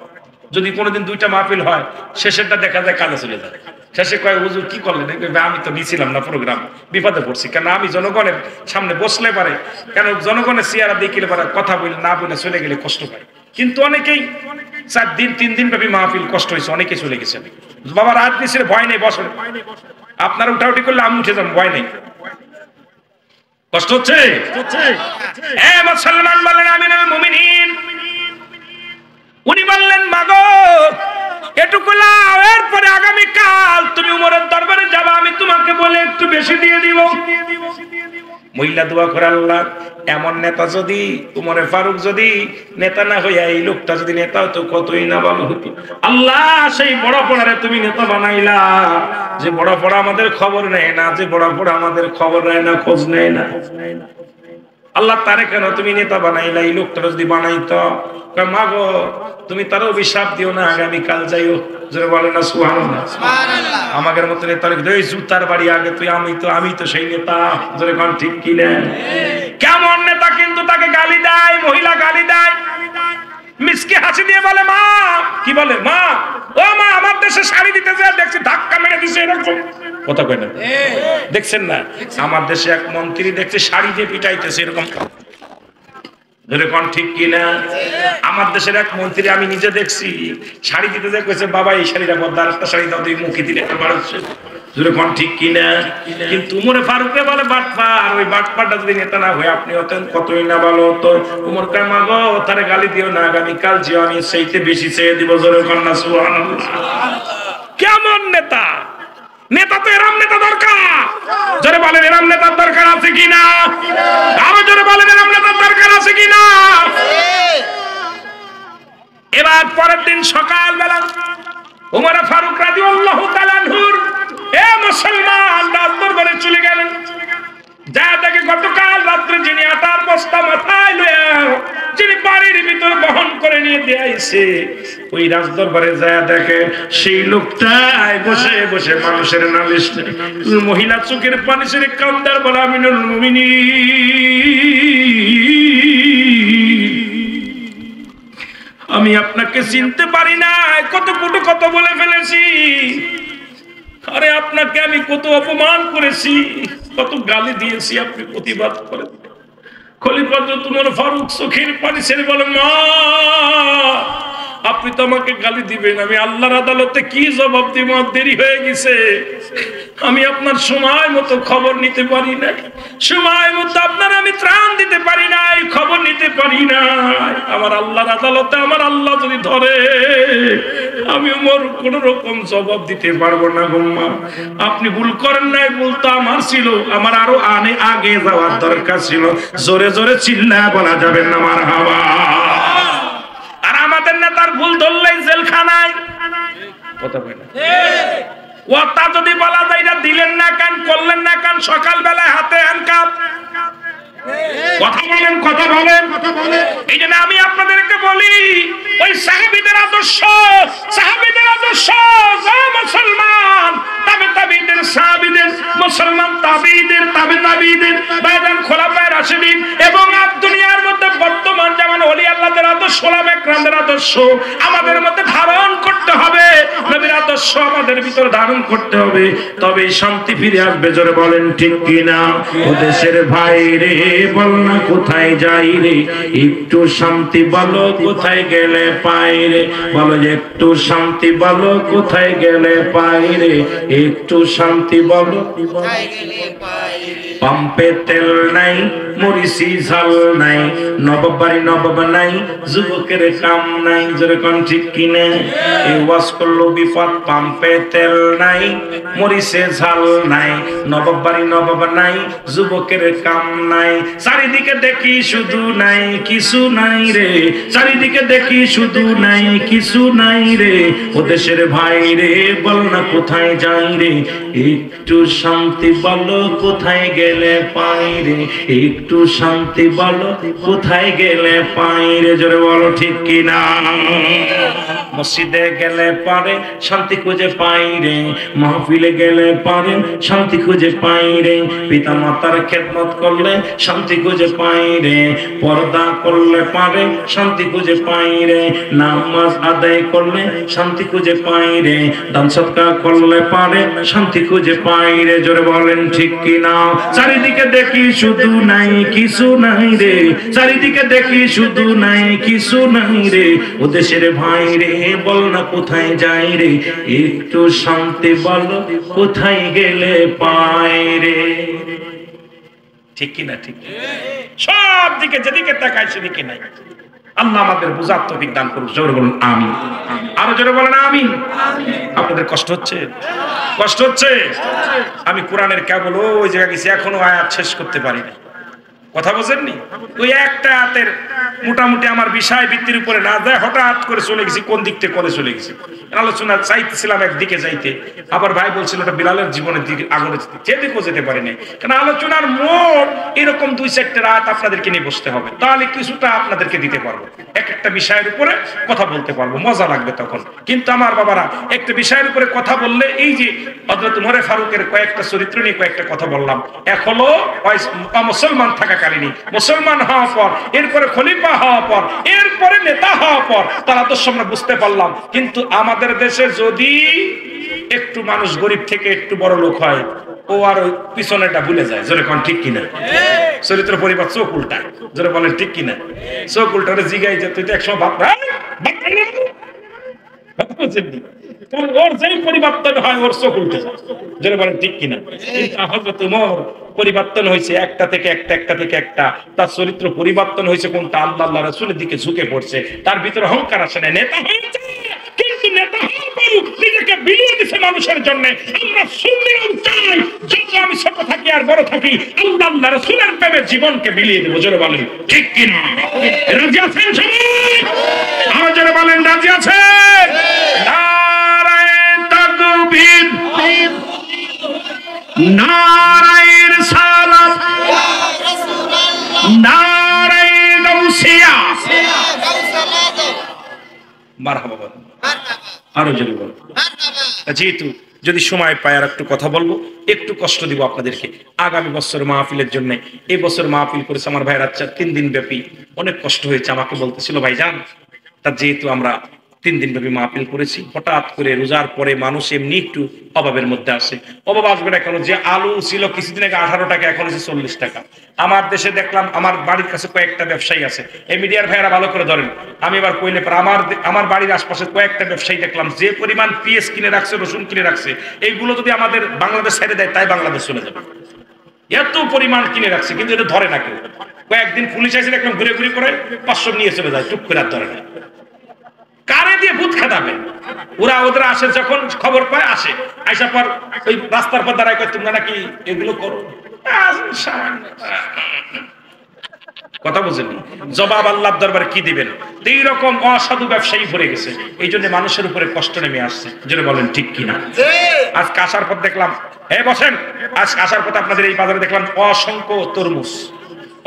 যদি কোনোদিন 2টা মাহফিল হয়, শেষেরটা দেখা যায় কাজে চলে যায়। শেষে কয় হুজুর কি করলেন, আমি তো নিছিলাম না প্রোগ্রাম, বিপদে পড়ছি। কেন আমি জনগণের সামনে বসলে পারে, কেন জনগণের চেহারা দেখিলে পারে, কথা বলে না বলে চলে গেলে কষ্ট পায়। কিন্তু অনেকেই 4 দিন 3 দিন ব্যাপী মাহফিল কষ্ট হয়েছে, অনেকে চলে গেছে। বাবা রাত দিয়েছে, ভয় নেই, বসে। আপনার উঠাউটি করলে আমি উঠে যাবো, ভয় নেই। কষ্ট হচ্ছে? মুসলমান বলেন আমিনুল মুমিনিন, উনি বললেন মাগো এটুকু লাও, এরপরে আগামীকাল তুমি উমরের দরবারে যাবা, আমি তোমাকে বলে একটু বেশি দিয়ে দিব। মহিলা দোয়া করে, আল্লাহ এমন নেতা যদি, উমরে ফারুক যদি নেতা না হইয়া এই লোকটা যদি নেতা হতো কতই না ভালো হতো। আল্লাহ সেই বড় পড়ারে তুমি নেতা বানাইলা, যে বড় পড়া আমাদের খবর নেয় না, যে বড় পড়া আমাদের খবর নেয় না, খোঁজ নেয় না। আল্লাহ তারে কেন তুমি নেতা বানাইলা, এই লোকটা যদি বানাইতো। মা গো তুমি তার অভিশাপ দিও না, আগামীকাল যাইও। জোরে বলে না সুবহানাল্লাহ। আমাদের মতো নেতার জুতার বাড়ি আগে তুই, আমি তো সেই নেতা। জোরে কোন ঠিক কি না? কেমন নেতা কিন্তু তাকে গালি দেয়, মহিলা গালি দেয়, মিসকে হাসি দিয়ে বলে মা, কি বলে মা, ও মা আমার দেশে শাড়ি দিতে যায় দেখছি ধাক্কা মেরে দিছে, এরকম কথা কয় না? দেখছেন না আমার দেশে এক মন্ত্রী দেখছে শাড়ি দিয়ে পিটাইতেছে, এরকম ঠিক কিনা? আমার দেশের এক মন্ত্রী আমি নিজে দেখছি শাড়ি দিতে যায় কইছে বাবা এই শাড়িটা বদলা, আরেকটা শাড়ি দাও, তুই মুখে দিলে ঠিক কিনা? কিন্তু উমরে ফারুককে বলে বাটপার, ওই বাটপারটা যদি নেতা না হয়ে আপনি হতেন কতই না ভালো হতো। উমর কয় মা গো তারে গালি দিও না, আগামীকাল যেও, আমি সেইতে বেশি চেয়ে দিব। জোরে কন্যা সুবহানাল্লাহ। কেমন নেতা? নেতা তো এরম নেতা দরকার। জোরে বলেন এরম নেতার দরকার আছে কিনা? আরো জোরে বলেন এরম নেতার দরকার আছে কিনা? এবার পরের দিন সকালবেলা উমর ফারুক রাদিয়াল্লাহু তাআলা আনহুর মুসলমান রাত দরবারে চলে গেলেন। যা দেখে গতকাল রাত্রে যিনি আটার বস্তা মাথায় লইয়া যিনি বাড়ির ভিতর বহন করে নিয়ে দিয়ে আইছে, ওই রাজ দরবারে যায় দেখে সেই লোকটাই বসে বসে মানুষের নালিশ। মহিলা চোখের পানি ছেড়ে কান্দার বলে আমিনুল মুমিনিন, আমি আপনাকে চিনতে পারি না, কত কটু কত বলে ফেলেছি। আরে আপনাকে আমি কত অপমান করেছি, কত গালি দিয়েছি, আপনি প্রতিবাদ করেন। খলিফা উমর ফারুক চোখের পানি ছেড়ে বলে মা আপনি তো আমাকে গালি দিবেন, আমি আল্লাহর আদালতে কি জবাব দিব? দেরি হয়ে গেছে, আমি আপনার সময় মতো খবর নিতে পারি না, সময় মতো আপনার আমি ত্রাণ দিতে পারি নাই, খবর নিতে পারি না। আমার আল্লাহর আদালতে আমার আল্লাহ যদি ধরে আমি উমর কোন রকম জবাব দিতে পারবো না। গোম্মা আপনি ভুল করেন নাই, ভুল তো আমার ছিল, আমার আরো আগে যাওয়ার দরকার ছিল। জোরে জোরে চিল্লা বলা যাবে না মারহাবা। আর আমাদের নেতার ভুল ধরলেই জেলখানায়, কথা বলে ওটা যদি বলা যায় এটা দিলেন না কেন, করলেন না কেন, সকালবেলায় হাতে হ্যান্ডকাপ। কথা বলেন, কথা বলেন, কথা বলেন। এই জন্য আমি আপনাদেরকে বলি ওই সাহাবীদের আদর্শ, সাহাবীদের আদর্শ, মুসলমান তাবিঈদের, সাহাবীদের, মুসলমান তাবিঈদের, তাবিঈদের, বায়দান খোলাফায়ে রাশিদিন এবং দুনিয়ার মধ্যে বর্তমান যেমন ওলি আল্লাহদের আদর্শ, ওলামায়ে কেরামদের আদর্শ আমাদের মধ্যে ধারণ করতে হবে, নবীর আদর্শ আমাদের ভিতর ধারণ করতে হবে, তবে শান্তি ফিরে আসবে। জোরে বলেন ঠিক কিনা? ও দেশের ভাই রে বল না কোথায় যাই রে, একটু শান্তি বলো কোথায় গেলে পাই রে, বলো যে একটু শান্তি বলো কোথায় গেলে পাই রে, একটু শান্তি বলো কোথায় গেলে পাই রে। পাম্পে তেল নাই, মরিচি ঝাল নাই, নববাড়ি নবব নাই, যুবকের কাম নাই। যেরকম ঠিক কিনে এই ওয়াজ করলো বিপদ পাম্পে তেল নাই, মরিচে ঝাল নাই, নবাব বাড়ি নবাব নাই, যুবকের কাম নাই। চারিদিকে দেখি শুধু নাই কিছু নাই রে, চারিদিকে দেখি শুধু নাই কিছু নাই রে। ও দেশের ভাই রে বল না কোথায় যাই রে, একটু শান্তি বলো কোথায় গেলে পাই রে, একটু শান্তি বলো কোথায় গেলে পাই রে। জোরে বলো ঠিক কিনা। মসজিদে গেলে পারে শান্তি খুঁজে পাই রে, মাহফিলে গেলে পারে শান্তি খুঁজে পাই রে, পিতা মাতার খেদমত করলে শান্তি খুঁজে পাই রে, পর্দা করলে পারে শান্তি খুঁজে পাই রে, নামাজ আদায় করলে শান্তি খুঁজে পাই রে, দান সদকা করলে পারে শান্তি খুঁজে পাই রে। জোরে বলেন ঠিক কিনা। চারিদিকে দেখি শুধু নাই কিছু নাই রে, চারিদিকে দেখি শুধু নাই কিছু নাই রে। ও দেশের ভাই রে বল না কোথায় যাই রে, একটু শান্তি বলো কোথায় গেলে পাই রে। ঠিক কিনা? ঠিক। সব দিকে যেদিকে তাকাই সেদিকে নাই। আল্লাহ আমাদের বুঝার তৌফিক দান করুন। জোরে বলুন আমিন। আরো জোরে বলেন আমিন। আপনাদের কষ্ট হচ্ছে? কষ্ট হচ্ছে? আমি কোরআনের কেবল ওই জায়গায় গেছি, এখনো আয়াত শেষ করতে পারি না। কথা বোঝেননি? ওই একটা আয়াতের মোটামুটি আমার বিষয় ভিত্তির উপরে না যায়, হঠাৎ করে চলে গেছি কোন দিক থেকে করে চলে গেছি। আলোচনা চাইতেছিলাম একদিকে যাইতে, আবার ভাই বলছিল ওটা বিলালের জীবনের দিকে আগরে যেদিকেও যেতে পারি না, কারণ আলোচনার মোড় এরকম 2-4টা রাত আপনাদেরকে নিয়ে বসতে হবে, তাহলে কিছুটা আপনাদেরকে দিতে পারবো, এক একটা বিষয়ের উপরে কথা বলতে পারবো, মজা লাগবে তখন। কিন্তু আমার বাবারা একটা বিষয়ের উপরে কথা বললে, এই যে হযরত ওমর ফারুকের কয়েকটা চরিত্র নিয়ে কয়েকটা কথা বললাম, এক হলো মুসলমান থাকাকালীনই, মুসলমান হওয়ার পর, এরপরে খলিফা হওয়ার পর, এরপরে নেতা হওয়ার পর তার আদর্শ আমরা বুঝতে পারলাম। কিন্তু আমাদের দেশে যদি একটু মানুষ গরিব থেকে একটু বড় লোক হয়, ও আর ওই পিছনেটা ভুলে যায়। জোরে কোন ঠিক কিনা? চরিত্র পরিবার চোখ উল্টায়। জোরে বলেন ঠিক কিনা? চোখ উল্টারে জিগাই যে তুই তো একসময় ভাবনা ওর যেই পরিবর্তন হয় ওর চোখ উল্টে যায়। জোরে বলেন ঠিক কিনা? হযরত ওমর পরিবর্তন হয়েছে একটা থেকে একটা, একটা থেকে একটা। তার চরিত্র পরিবর্তন হয়েছে কোনটা? আল্লাহ রাসূলের দিকে ঝুঁকে পড়ছে। তার ভিতরে অহংকার আসে না, নেতা হয়েছে কিন্তু নেতা হওয়ার পর নিজেকে বিলিয়ে দিছে মানুষের জন্য। আমরা সুন্নিও চাই যত আমি ছোট থাকি আর বড় থাকি, আল্লাহ রাসূলের প্রেমে জীবনকে বিলিয়ে দেব। জোরে বলেন ঠিক কিনা? রাজি আছেন সবাই? আর জোরে বলেন রাজি আছেন? নারায়ে তাকবীর, নারায়ে রিসালাত, নারায়ে গাউসিয়া, মারহাবা বলেন। আরো জোরে বলেন। যেহেতু যদি সময় পাই আর একটু কথা বলবো, একটু কষ্ট দিব আপনাদেরকে। আগামী বছর মাহফিলের জন্য, এই বছর মাহফিল করেছে আমার ভাইয়ের, আচ্ছা 3 দিন ব্যাপী, অনেক কষ্ট হয়েছে। আমাকে বলতেছিল ভাইজান, তা যেহেতু আমরা 3 দিন ব্যাপী মাহফিল করেছি, হঠাৎ করে রোজার পরে মানুষ এমনি একটু অভাবের মধ্যে আসে। অভাব আসবে না কেন? যে আলু ছিল কিছুদিন আগে 18 টাকা, এখন হচ্ছে 40 টাকা। আমার দেশে দেখলাম, আমার বাড়ির কাছে কয়েকটা ব্যবসায়ী আছে, এই মিডিয়ার ভাইয়েরা ভালো করে ধরেন, আমি এবার কইলে পর আমার বাড়ির আশপাশে কয়েকটা ব্যবসায়ী দেখলাম যে পরিমাণ পেঁয়াজ কিনে রাখছে, রসুন কিনে রাখছে, এইগুলো যদি আমাদের বাংলাদেশ ছেড়ে দেয় তাই বাংলাদেশ চলে যাবে। এত পরিমাণ কিনে রাখছে, কিন্তু এটা ধরে না কেউ। কয়েকদিন পুলিশ আসে দেখলাম ঘুরে ঘুরে করে 500 নিয়ে চলে যায়, টুক করে আর ধরে না। কারে দিয়ে ভূত খেতাবে? ওরা ওদের আসে, যখন খবর পায় আসে, আইসা পর ওই রাস্তার পর দাঁড়ায় কয় তোমরা নাকি এগুলো করো। কথা বুঝেনি? জবাব আল্লাহর দরবারে কি দিবেন? এইরকম অসাধু ব্যবসায়ী ভরে গেছে, এই জন্য মানুষের উপরে কষ্ট নেমে আসছে। যেটা বলেন ঠিক কিনা? আজকে আসার পর দেখলাম, বসেন, আজ আসার পর আপনাদের এই বাজারে দেখলাম অসংখ্য তরমুজ,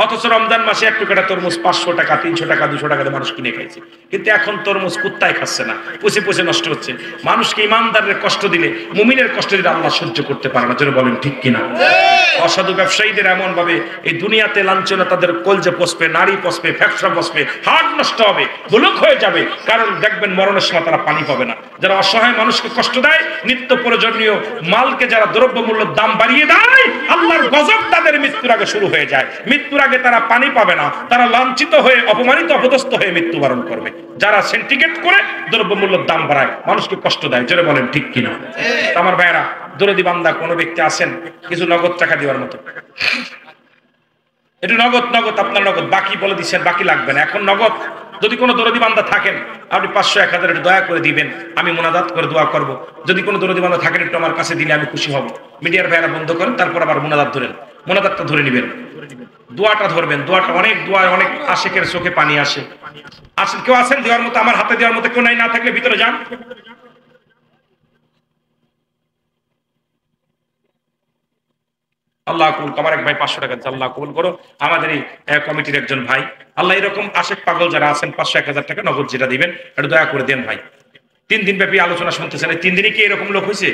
অথচ রমজান মাসে এক টুকরা তরমুজ 500 টাকা, 300 টাকা, 200 টাকা মানুষ কিনে খাইছে। কিন্তু এখন তরমুজ কুত্তায় খাচ্ছে না, পচে পচে নষ্ট হচ্ছে। মানুষকে ইমানদারের কষ্ট দিলে, মুমিনের কষ্ট দিলে আল্লাহ সহ্য করতে পারে না। যেন বলেন ঠিক কিনা? অসাধু ব্যবসায়ীদের এমন ভাবে এই দুনিয়াতে লাঞ্ছনা, তাদের কলজে পচবে, নারী পচবে, ফ্যাকশন পচবে, হার্ট নষ্ট হবে, গোলক হয়ে যাবে। কারণ দেখবেন মরণের সময় তারা পানি পাবে না। যারা অসহায় মানুষকে কষ্ট দেয়, নিত্য প্রয়োজনীয় মালকে যারা দ্রব্যমূল্যের দাম বাড়িয়ে দেয়, আল্লাহর গজব তাদের মৃত্যুর আগে শুরু হয়ে যায়। মৃত্যুর আগে তারা পানি পাবে না, তারা লাঞ্ছিত হয়ে, অপমানিত, অপদস্থ হয়ে মৃত্যুবরণ করবে। যারা সিন্ডিকেট করে দ্রব্যমূল্যের দাম বাড়ায়, মানুষকে কষ্ট দেয়। জোরে বলেন ঠিক কিনা? আমার ভাইয়েরা, দরদি বান্দা কোনো ব্যক্তি আছেন কিছু নগদ টাকা দেওয়ার মতো? একটু নগদ নগদ আপনার নগদ, বাকি বলে দিচ্ছেন বাকি লাগবে না, এখন নগদ। যদি কোনো দরদি বান্দা থাকেন আপনি 500 1000 একটু দয়া করে দিবেন, আমি মুনাজাত করে দোয়া করব। যদি কোনো দরদি বান্দা থাকেন একটু আমার কাছে দিলে আমি খুশি হব। মিডিয়ার ভাইরা বন্ধ করেন, তারপর আবার মুনাজাত ধরেন, মুনাজাতটা ধরে নেবেন, দোয়াটা ধরবেন। দোয়াটা অনেক দোয়া, অনেক আশিকের চোখে পানি আসে। আসেন, কেউ আছেন দেওয়ার মতো? আমার হাতে দেওয়ার মতো কেউ নাই, না থাকলে ভিতরে যান। আল্লাহ কবুল। আমার এক ভাই 500 টাকা দিচ্ছে, আল্লাহ কবুল করো। আমাদের এই কমিটির একজন ভাই, আল্লাহ এরকম আশেক পাগল যারা আছেন 500 1000 টাকা নগদ যেটা দিবেন একটু দয়া করে দেন ভাই। 3 দিন ব্যাপী আলোচনা শুনতেছেন, এই 3 দিনই কি এরকম লোক হয়েছে?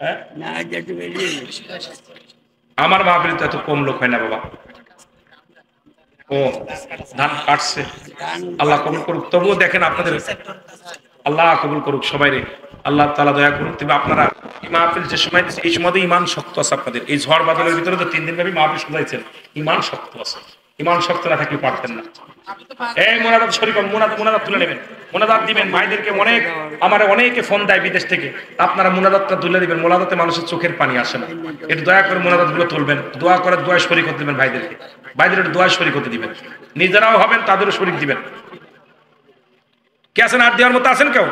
হ্যাঁ, আমার মাহফিলে তো এত কম লোক হয় না বাবা। ও ধান কাটছে, আল্লাহ কবুল করুক। তবুও দেখেন আপনাদের, আল্লাহ কবুল করুক সবাই রে, আল্লাহ তাআলা দয়া করুক। তবে আপনারা মাহফিল যে সময় দিচ্ছে এই সময় ইমান শক্ত আছে আপনাদের। এই ঝড় বাদলের ভিতরে তো 3 দিন ব্যাপী মাহফিল শুনাইছেন, ইমান শক্ত আছে। ইমান শক্ত না থাকলে পারতেন না। এই মুনাজাত শরীফ, মুনাজাত তুলে নেবেন, মুনাজাত দিবেন ভাইদেরকে। আমার অনেকে ফোন দেয় বিদেশ থেকে, আপনারা মুনাজাতটা তুলে দিবেন। মুনাজাতে মানুষের চোখের পানি আসে না, একটু দয়া করে মুনাজাত গুলো তুলবেন। দোয়া করে দোয়ায় শরীক হতে দিবেন ভাইদেরকে, ভাইদের একটু দোয়ায় শরীক হতে দিবেন, নিজেরাও হবেন তাদেরও শরীক দিবেন। কে আছেন আর দেওয়ার মতো? আছেন কেউ?